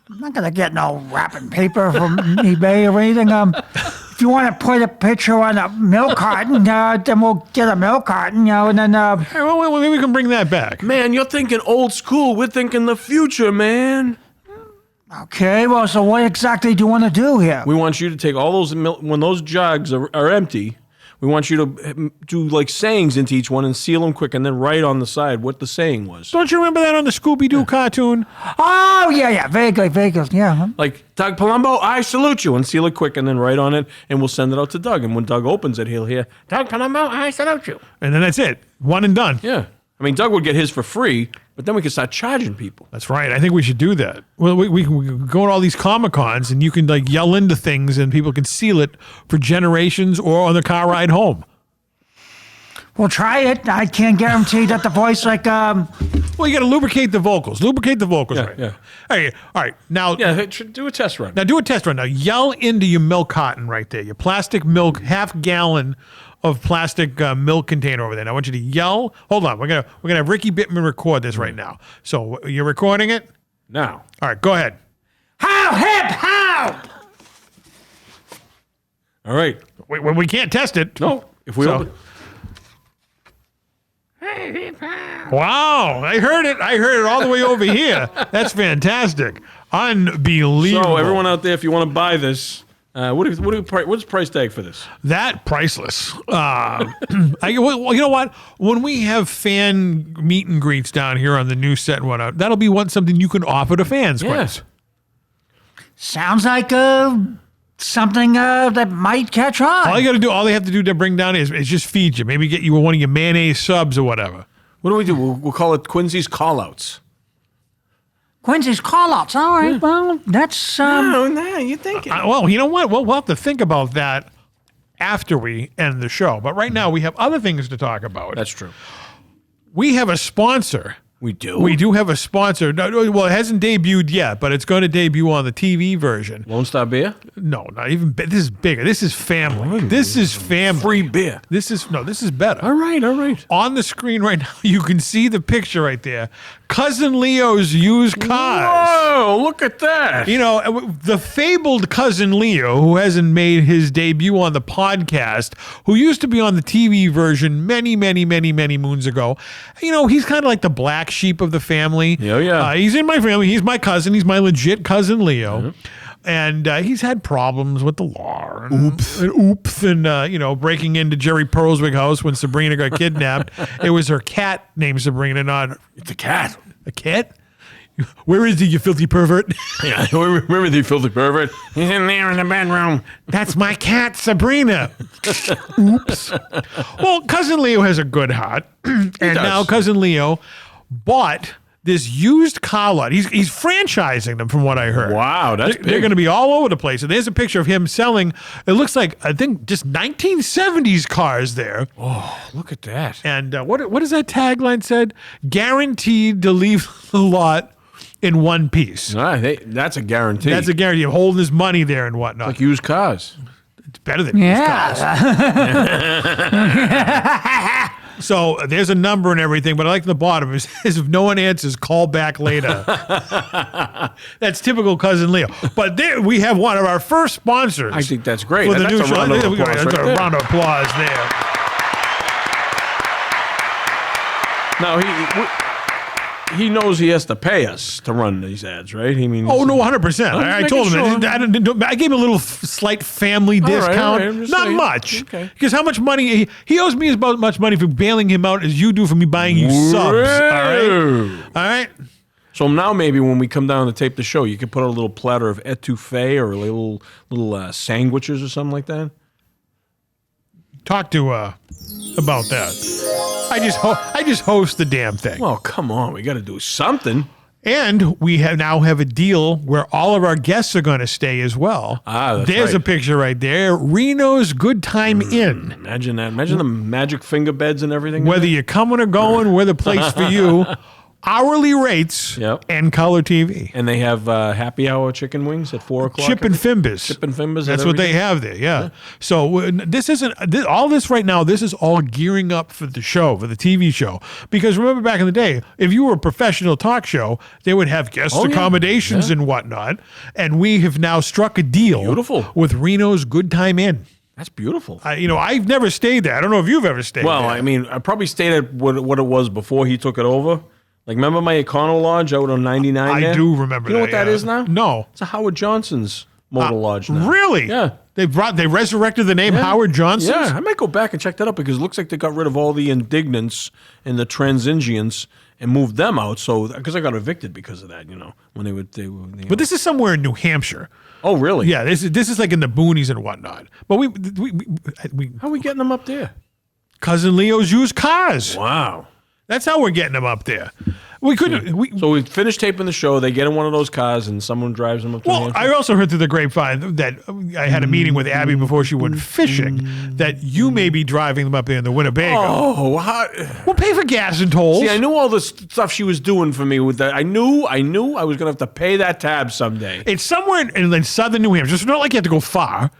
I'm not going to get no wrapping paper from eBay or anything. If you want to put a picture on a milk carton, then we'll get a milk carton, and then...
Hey, well, maybe we can bring that back.
Man, you're thinking old school. We're thinking the future, man.
Okay, well, so what exactly do you want to do here?
We want you to take all those milk, when those jugs are empty, we want you to do like sayings into each one and seal them quick and then write on the side what the saying was.
Don't you remember that on the Scooby-Doo cartoon?
Oh, yeah, vaguely, yeah.
Like, Doug Palumbo, I salute you, and seal it quick and then write on it, and we'll send it out to Doug. And when Doug opens it, he'll hear, Doug Palumbo, I salute you.
And then that's it. One and done.
Yeah. I mean, Doug would get his for free, But then we can start charging people.
That's right. I think we should do that. Well, we can go to all these Comic-Cons and you can like yell into things and people can seal it for generations or on the car ride home.
We'll try it. I can't guarantee that the voice
Well, you got to lubricate the vocals. Lubricate the vocals.
Yeah,
right.
yeah.
All right. Now,
Yeah, do a test run.
Now do a test run. Now yell into your milk carton right there. Your plastic milk, half-gallon of plastic milk container over there. Now I want you to yell. Hold on. We're gonna have Ricky Bittman record this right now. So you're recording it?
Now.
All right. Go ahead.
how hip how.
All right.
We can't test it.
No. If we
So-
open.
Wow. I heard it. I heard it all the way over here. That's fantastic. Unbelievable.
So everyone out there, if you want to buy this, what's the price tag for this?
That priceless. Well, you know what? When we have fan meet and greets down here on the new set and whatnot, that'll be something you can offer to fans.
Yes.
Quince.
Sounds like something that might catch on.
All they have to do to bring down is just feed you. Maybe get you one of your mayonnaise subs or whatever.
What do we do? We'll call it Quincy's CallOuts.
Quincy's call-outs. All right, well, that's...
No, you think it.
Well, you know what? We'll have to think about that after we end the show. But right now, we have other things to talk about.
That's true.
We have a sponsor.
We do.
We do have a sponsor. Well, it hasn't debuted yet, but it's going to debut on the TV version.
Lone Star Beer?
No, not even. This is bigger. This is family. This is family.
Free beer.
This is better.
All right.
On the screen right now, you can see the picture right there. Cousin Leo's used cars.
Whoa, look at that.
You know, the fabled Cousin Leo, who hasn't made his debut on the podcast, who used to be on the TV version many, many, many, many moons ago. You know, he's kind of like the black sheep of the family.
Yeah, yeah.
He's in my family. He's my cousin. He's my legit Cousin Leo. Mm-hmm. And he's had problems with the law. And, and breaking into Jerry Pearlswig house when Sabrina got kidnapped. It was her cat named Sabrina, not...
It's a cat.
A cat? Where is he, you filthy pervert?
Yeah, where is he, filthy pervert? He's in there in the bedroom.
That's my cat, Sabrina. Oops. Well, Cousin Leo has a good heart. And now Cousin Leo bought this used car lot. He's franchising them from what I heard.
Wow, that's big.
They're going to be all over the place. And there's a picture of him selling, it looks like, I think, just 1970s cars there.
Oh, look at that.
And what does that tagline said? Guaranteed to leave the lot in one piece.
That's a guarantee.
That's a guarantee of holding his money there and whatnot.
like used cars.
It's better than used cars. So there's a number and everything, but I like the bottom. It says, if no one answers, call back later. That's typical Cousin Leo. But there we have one of our first sponsors.
I think that's great.
For the
That's
new
a
show.
round of applause
That's
right
a
there.
round of applause there.
Now, he knows he has to pay us to run these ads, right? He means.
Oh, no, 100%. I
making
told him.
sure.
I gave him a little slight family discount.
all right, I'm just
Not
saying.
much.
Okay.
Because how much money? He owes me as much money for bailing him out as you do for me buying you subs. All right?
So now maybe when we come down to tape the show, you could put a little platter of etouffee or a little sandwiches or something like that.
Talk to about that. I just host the damn thing.
Well, come on, we got to do something.
And we now have a deal where all of our guests are going to stay as well.
That's
There's
right.
a picture right there. Reno's Good Time Inn.
Imagine that. Imagine the magic finger beds and everything.
Whether you're coming or going, we're the place for you. Hourly rates and color TV.
And they have happy hour chicken wings at 4 o'clock.
Chip and Fimbas.
Chip and Fimbas.
That's what they have there, yeah. So this isn't all this right now. This is all gearing up for the show, for the TV show. Because remember back in the day, if you were a professional talk show, they would have guest accommodations and whatnot. And we have now struck a deal with Reno's Good Time Inn.
That's beautiful.
I've never stayed there. I don't know if you've ever stayed there.
Well, I mean, I probably stayed at what it was before he took it over. Like, remember my Econo Lodge out on 99 there?
I do remember that.
You know what that is now?
No.
It's a Howard Johnson's Motor Lodge now.
Really?
Yeah.
They resurrected the name Howard Johnson?
Yeah, I might go back and check that out because it looks like they got rid of all the indignants and the transingients and moved them out. So, because I got evicted because of that, when they were.
But this is somewhere in New Hampshire.
Oh, really?
Yeah, this is like in the boonies and whatnot. But we
how are we getting them up there?
Cousin Leo's used cars.
Wow.
That's how we're getting them up there. We couldn't.
So we finish taping the show. They get in one of those cars, and someone drives them up to New
Well,
Hampshire.
I also heard through the grapevine that I had a meeting with Abby before she went fishing that you may be driving them up there in the Winnebago.
Oh, how,
We'll pay for gas and tolls.
see, I knew all the stuff she was doing for me with that. I knew I was going to have to pay that tab someday.
It's somewhere in southern New Hampshire. It's not like you have to go far.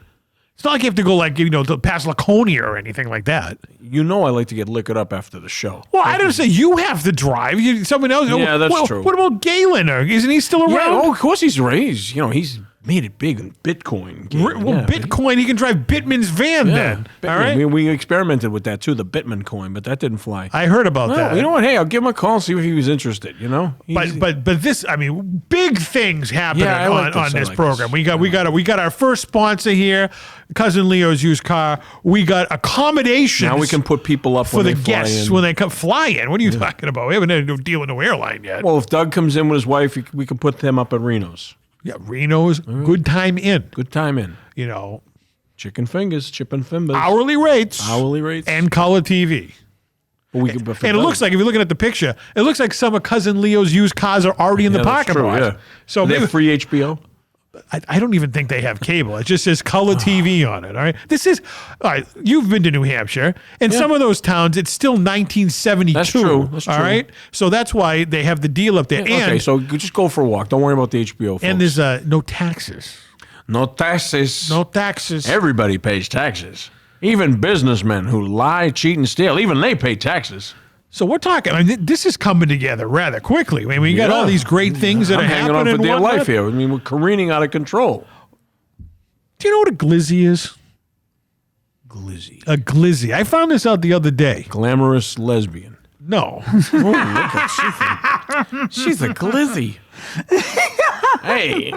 It's not like you have to go to past Laconia or anything like that.
You know I like to get liquored up after the show.
Well, I didn't say you have to drive. Someone else.
Yeah, that's true.
What about Galen? Isn't he still around?
Yeah, oh, of course he's raised. He's made it big in Bitcoin.
Bitcoin, he can drive Bittman's van then.
Bittman.
All right.
We experimented with that too, the Bittman coin, but that didn't fly.
I heard about that.
You know what? Hey, I'll give him a call and see if he was interested.
But this, I mean, big things happening
Yeah, I like
on
this. I
this
like
program.
this.
We got our first sponsor here, Cousin Leo's used car. We got accommodations.
Now we can put people up
for
when
the
they fly
guests
in.
when they come fly in. What are you talking about? We haven't had no deal with no airline yet.
Well, if Doug comes in with his wife, we can put them up at Reno's.
Yeah, Reno's, good time in.
Good time in. Chicken fingers, chip and fimbers.
Hourly rates.
Rates.
And color TV.
Well, and
it looks like, if you're looking at the picture, it looks like some of Cousin Leo's used cars are already in the parking lot.
Yeah.
So
they
maybe,
have free HBO.
I don't even think they have cable. It just says color TV on it. All right. All right. You've been to New Hampshire. In some of those towns, it's still 1972.
That's true.
All right. So that's why they have the deal up there.
Okay, so just go for a walk. Don't worry about the HBO, folks.
And there's no taxes.
No taxes.
No taxes.
Everybody pays taxes. Even businessmen who lie, cheat, and steal, even they pay taxes.
So we're talking, I mean, this is coming together rather quickly. I mean, we got all these great things that
I'm
are
hanging
happening.
on for dear
and whatnot.
life here. I mean, we're careening out of control.
Do you know what a glizzy is?
Glizzy.
A glizzy. I found this out the other day.
Glamorous lesbian.
No.
She's a glizzy. Hey.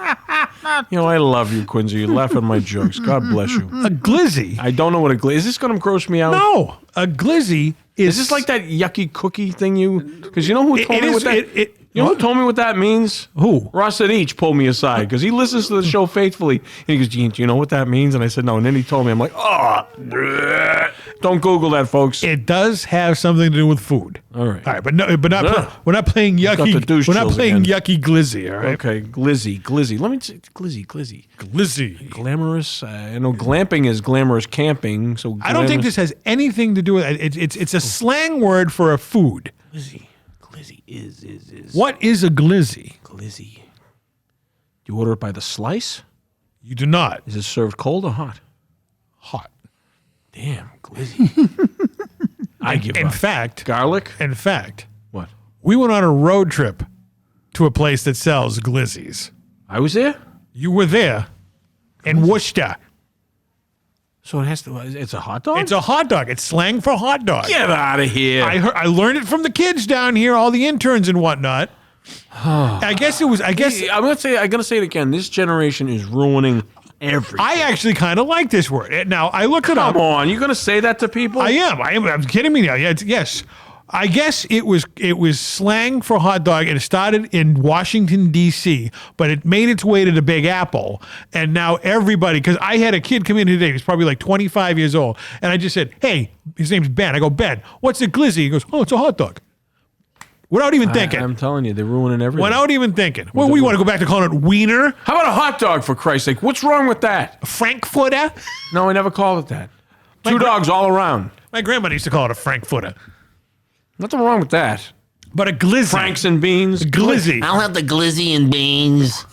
I love you, Quincy. You laugh at my jokes. God bless you.
A glizzy?
I don't know what a glizzy is. This going to gross me out?
No. A glizzy
Is this like that yucky cookie thing because you know who told me what that... You know who told me what that means?
Who?
Ross at Each pulled me aside because he listens to the show faithfully. And he goes, Gene, do you know what that means? And I said, no. And then he told me, I'm like, don't Google that, folks.
It does have something to do with food.
All right.
All right, but we're not playing yucky.
the douche
We're not
chills
playing
again.
yucky glizzy, all right?
Okay, glizzy. Let me say glizzy.
Glizzy.
Glamorous. I know glamping is glamorous camping. So
I don't think this has anything to do with it. It's a slang word for a food.
Glizzy is.
What is a glizzy?
Glizzy. Do you order it by the slice?
You do not.
Is it served cold or hot?
Hot.
Damn, glizzy. I give
In
up.
fact,
Garlic?
what? We went on a road trip to a place that sells glizzies.
I was there?
You were there in Worcester.
So it's a hot dog?
It's a hot dog. It's slang for hot dog.
Get out of here.
I learned it from the kids down here, all the interns and whatnot. I guess
I'm gonna say it again. This generation is ruining everything.
I actually kind of like this word. Now I looked it up.
Come on, you gonna say that to people?
I am. I'm kidding me now. Yeah, yes. I guess it was slang for hot dog, and it started in Washington, D.C., but it made its way to the Big Apple, and now everybody, because I had a kid come in today, he's probably like 25 years old, and I just said, hey, his name's Ben. I go, Ben, what's a glizzy? He goes, oh, it's a hot dog. Without even thinking.
I'm telling you, they're ruining everything.
Without even thinking. Well, we want to go back to calling it wiener,
How about a hot dog, for Christ's sake? What's wrong with that?
frankfurter.
No, I never called it that. Two dogs all around.
My grandmother used to call it a frankfurter.
Nothing wrong with that.
But a glizzy.
Franks and beans.
Glizzy.
I'll have the glizzy and beans.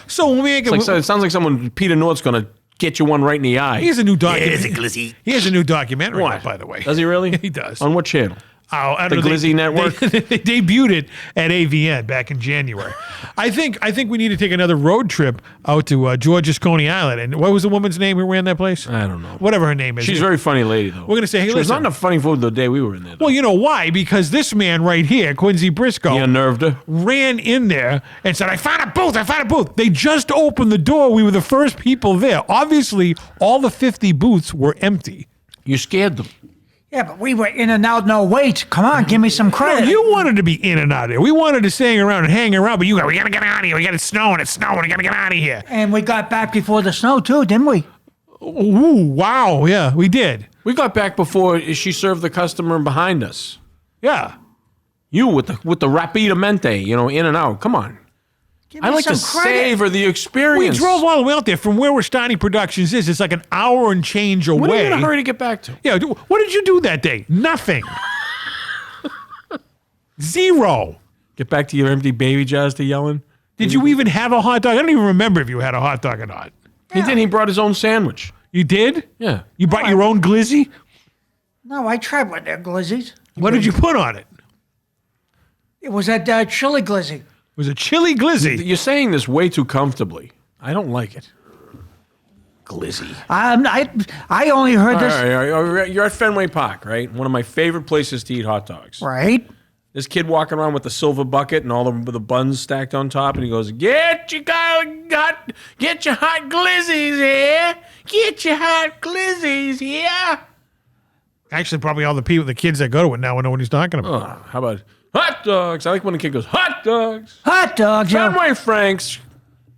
So when we make
It sounds like someone, Peter North's going to get you one right in the eye.
he has a new documentary.
There's a glizzy.
He has a new documentary
What?
out, by the way.
Does he really?
He does.
On what channel?
The
Glizzy Network?
They debuted it at AVN back in January. I think we need to take another road trip out to George's Coney Island. And what was the woman's name who ran that place?
I don't know.
Whatever her name is.
She's a very funny lady, though.
We're going to say, hey,
She was
listen.
not enough funny food the day we were in there, though.
Well, you know why? Because this man right here, Quincy Briscoe,
He unnerved her.
ran in there and said, I found a booth. They just opened the door. We were the first people there. Obviously, all the 50 booths were empty.
You scared them.
Yeah, but we were in and out, no wait. Come on, give me some
No,
credit.
you wanted to be in and out of there. We wanted to stay around and hang around, but we got to get out of here. It's snowing. We got to get out of here.
And we got back before the snow, too, didn't we?
Ooh, wow. Yeah, we did.
We got back before she served the customer behind us.
Yeah.
You with the rapidamente, in and out. Come on.
Give me
I like to
some credit.
savor the
We
experience.
drove all the way out there from where Restani Productions is. It's like an hour and change away.
What are you in a hurry to get back to?
Yeah, what did you do that day? Nothing. Zero.
Get back to your empty baby jars to yelling?
Did you even have a hot dog? I don't even remember if you had a hot dog or not.
He did. He brought his own sandwich.
You did?
Yeah.
You brought your own glizzy?
No, I tried one of their glizzies.
What did you put on it?
It was that chili glizzy.
It was a chili glizzy.
You're saying this way too comfortably. I don't like it. Glizzy.
I only heard this.
All right. You're at Fenway Park, right? One of my favorite places to eat hot dogs.
Right.
This kid walking around with the silver bucket and all the buns stacked on top, and he goes, "Get your hot glizzies here! Get your hot glizzies here!"
Actually, probably all the kids that go to it now will know what he's talking about.
How about hot dogs? I like when the kid goes, "Hot dogs!"
Hot dogs. Yeah.
Fenway Franks.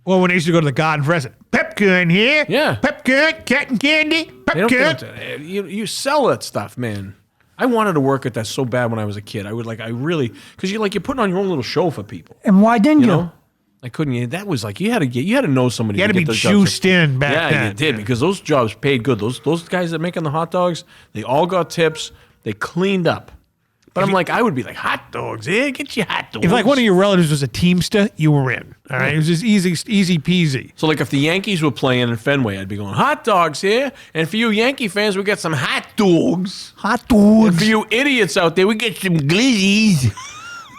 Well, when they used to go to the garden present, popcorn here.
Yeah.
Popcorn, cotton candy,
They don't
popcorn.
get into- you sell that stuff, man. I wanted to work at that so bad when I was a kid. Because you're putting on your own little show for people.
And why didn't you?
I couldn't. That was like you had to know somebody.
You had to be
get those jobs.
juiced in back then.
Yeah, you did because those jobs paid good. Those guys that making the hot dogs, they all got tips. They cleaned up. But I would be like, hot dogs, get your hot dogs.
If like one of your relatives was a Teamster, you were in. All right, it was just easy peasy.
So like if the Yankees were playing in Fenway, I'd be going, hot dogs here. And for you Yankee fans, we got some hot dogs.
Hot
And
dogs.
for you idiots out there, we get some glizzies.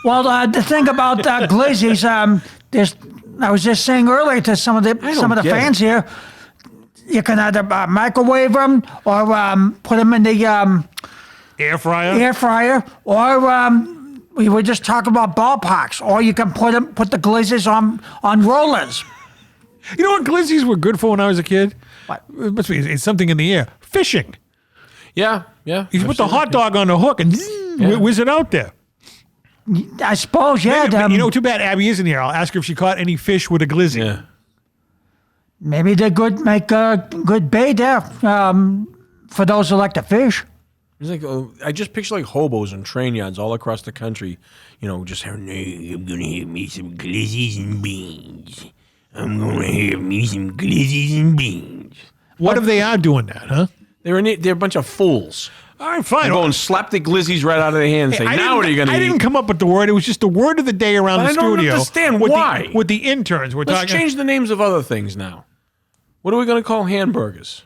Well, the thing about glizzies, I was just saying earlier to some of the
get
fans here, you can either microwave them or put them in the
Air fryer.
air fryer, or we were just talking about ballparks, or you can put the glizzies on rollers.
You know what glizzies were good for when I was a kid?
What?
It must be it's something in the air. Fishing.
Yeah.
You put the hot dog on the hook and whiz it out there.
I suppose, yeah.
Too bad Abby isn't here. I'll ask her if she caught any fish with a glizzy.
Yeah.
Maybe they could make a good bait there for those who like to fish.
It's like I just picture like hobos and train yards all across the country, just having, I'm gonna have me some glizzies and beans. I'm gonna have me some glizzies and beans.
What if they are doing that, huh?
They're a bunch of fools.
All right, fine.
They go and slap the glizzies right out of their hands and say, now what are you gonna
I
eat?
didn't come up with the word. It was just the word of the day around
But
the
I don't
studio.
understand
with
why.
with the interns, we're
Let's
talking.
change the names of other things now. What are we gonna call hamburgers?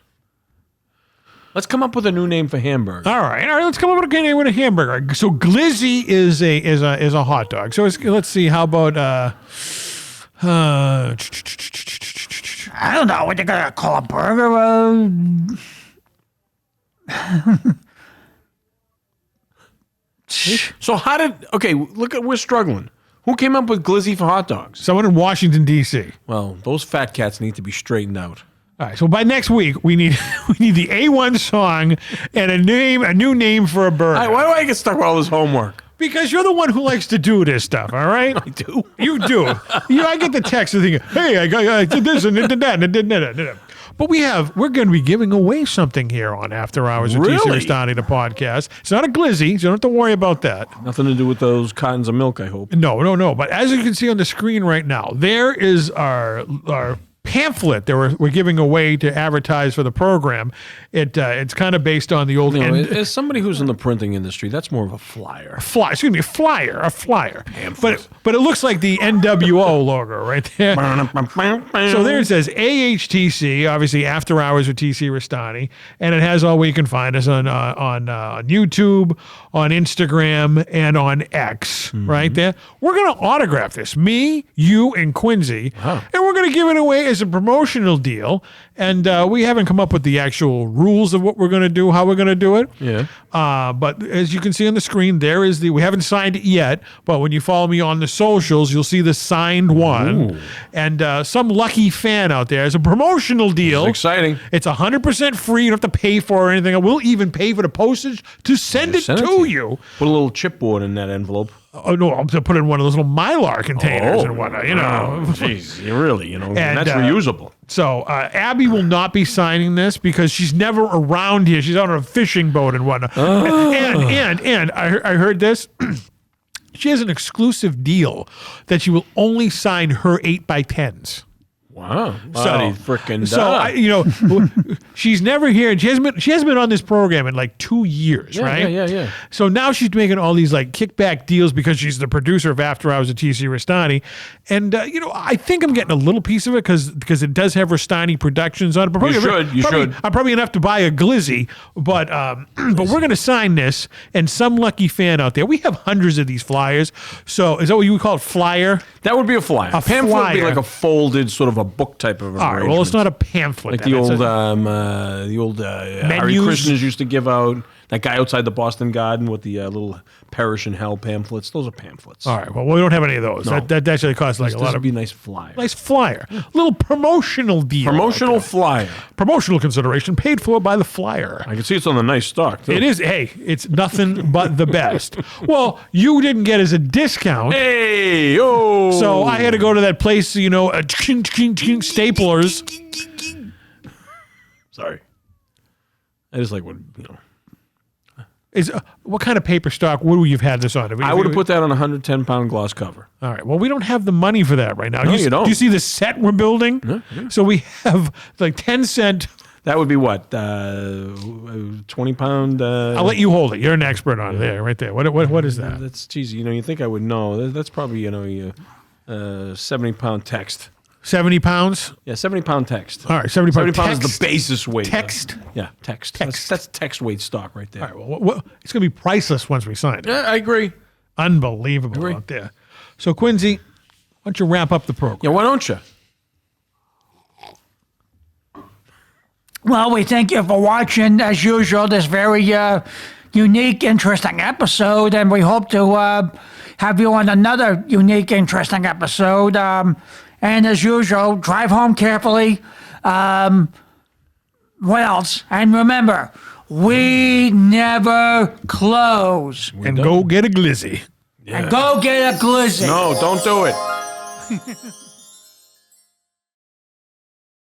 Let's come up with a new name for hamburger.
All right. Let's come up with a hamburger. So glizzy is a hot dog. So let's see. How about
I don't know what they're gonna call a burger.
So we're struggling. Who came up with glizzy for hot dogs?
someone in Washington D.C.
Well, those fat cats need to be straightened out.
All right. So by next week, we need the A1 song and a new name for a burger.
Why do I get stuck with all this homework?
Because you're the one who likes to do this stuff. All right.
I do.
You do. I get the text and thinking, hey, I did this and did that and did that. But we're going to be giving away something here on After Hours of TC
Really?
Restani, the podcast. It's not a glizzy, so you don't have to worry about that.
Nothing to do with those cottons of milk, I hope.
No. But as you can see on the screen right now, there is our pamphlet that we're giving away to advertise for the program. It's kind of based on the old
As somebody who's in the printing industry, that's more of a flyer.
a flyer. But it looks like the NWO logo right there. So there it says AHTC, obviously After Hours with TC Restani, and it has all where you can find us on YouTube, on Instagram, and on X, right there. We're going to autograph this, me, you, and Quincy, and we're going to give it away as a promotional deal. And we haven't come up with the actual rules of what we're going to do, how we're going to do it.
Yeah.
But as you can see on the screen, there is we haven't signed it yet, but when you follow me on the socials, you'll see the signed one.
Ooh.
And some lucky fan out there, as a promotional deal.
It's exciting.
It's 100% free. You don't have to pay for it or anything. We'll even pay for the postage to send it to you.
Put a little chipboard in that envelope.
Oh, no, I'm going to put it in one of those little Mylar containers and whatnot,
Jeez, you really, and that's
uh,
reusable.
So Abby will not be signing this because she's never around here. She's on a fishing boat and whatnot. And I heard this. she has an exclusive deal that she will only sign her 8x10s.
Wow. Freaking
she's never here, and she hasn't been on this program in like 2 years, right?
Yeah.
So now she's making all these like kickback deals because she's the producer of After Hours at TC Restani, and I think I'm getting a little piece of it because it does have Restani Productions on it. But
You should.
I'm probably gonna have to buy a Glizzy, but we're gonna sign this, and some lucky fan out there. We have hundreds of these flyers. So is that what you would call it, flyer?
That would be a flyer. A pamphlet would be
flyer.
like a folded sort of a book type of
All right. Well, it's not a pamphlet.
like
then.
the old Harry Krishners used to give out. That guy outside the Boston Garden with the little Perish in Hell pamphlets. Those are pamphlets.
All right. Well, we don't have any of those.
No.
That actually costs like a lot
This would
of.
be a nice flyer.
Nice flyer. Little promotional deal.
Promotional flyer.
Promotional consideration paid for by the flyer.
I can see it's on the nice stock, too.
It is. Hey, it's nothing but the best. Well, you didn't get as a discount.
Hey, oh.
So I had to go to that place, Staplers.
Sorry. I just like what,
What kind of paper stock would we have had this on?
I would have put that on a 110-pound gloss cover.
All right. Well, we don't have the money for that right now.
No, you don't.
Do you see the set we're building?
Yeah.
So we have like 10-cent.
That would be what? 20-pound?
I'll let you hold it. You're an expert on it. There, right there. What is that?
That's cheesy. You think I would know. That's probably, 70-pound text.
70 pounds?
Yeah, 70-pound text.
All right, 70 pounds.
70 pounds is the basis weight.
Text?
Yeah, text.
Text.
That's text weight stock right there.
All right, well, it's going to be priceless once we sign it.
Yeah, I agree.
Unbelievable out there. So, Quincy, why don't you wrap up the program?
Yeah, why don't you?
Well, we thank you for watching, as usual, this very unique, interesting episode, and we hope to have you on another unique, interesting episode. And as usual, drive home carefully. What else? And remember, we never close.
And go get a Glizzy.
And go get a Glizzy.
No, don't do it.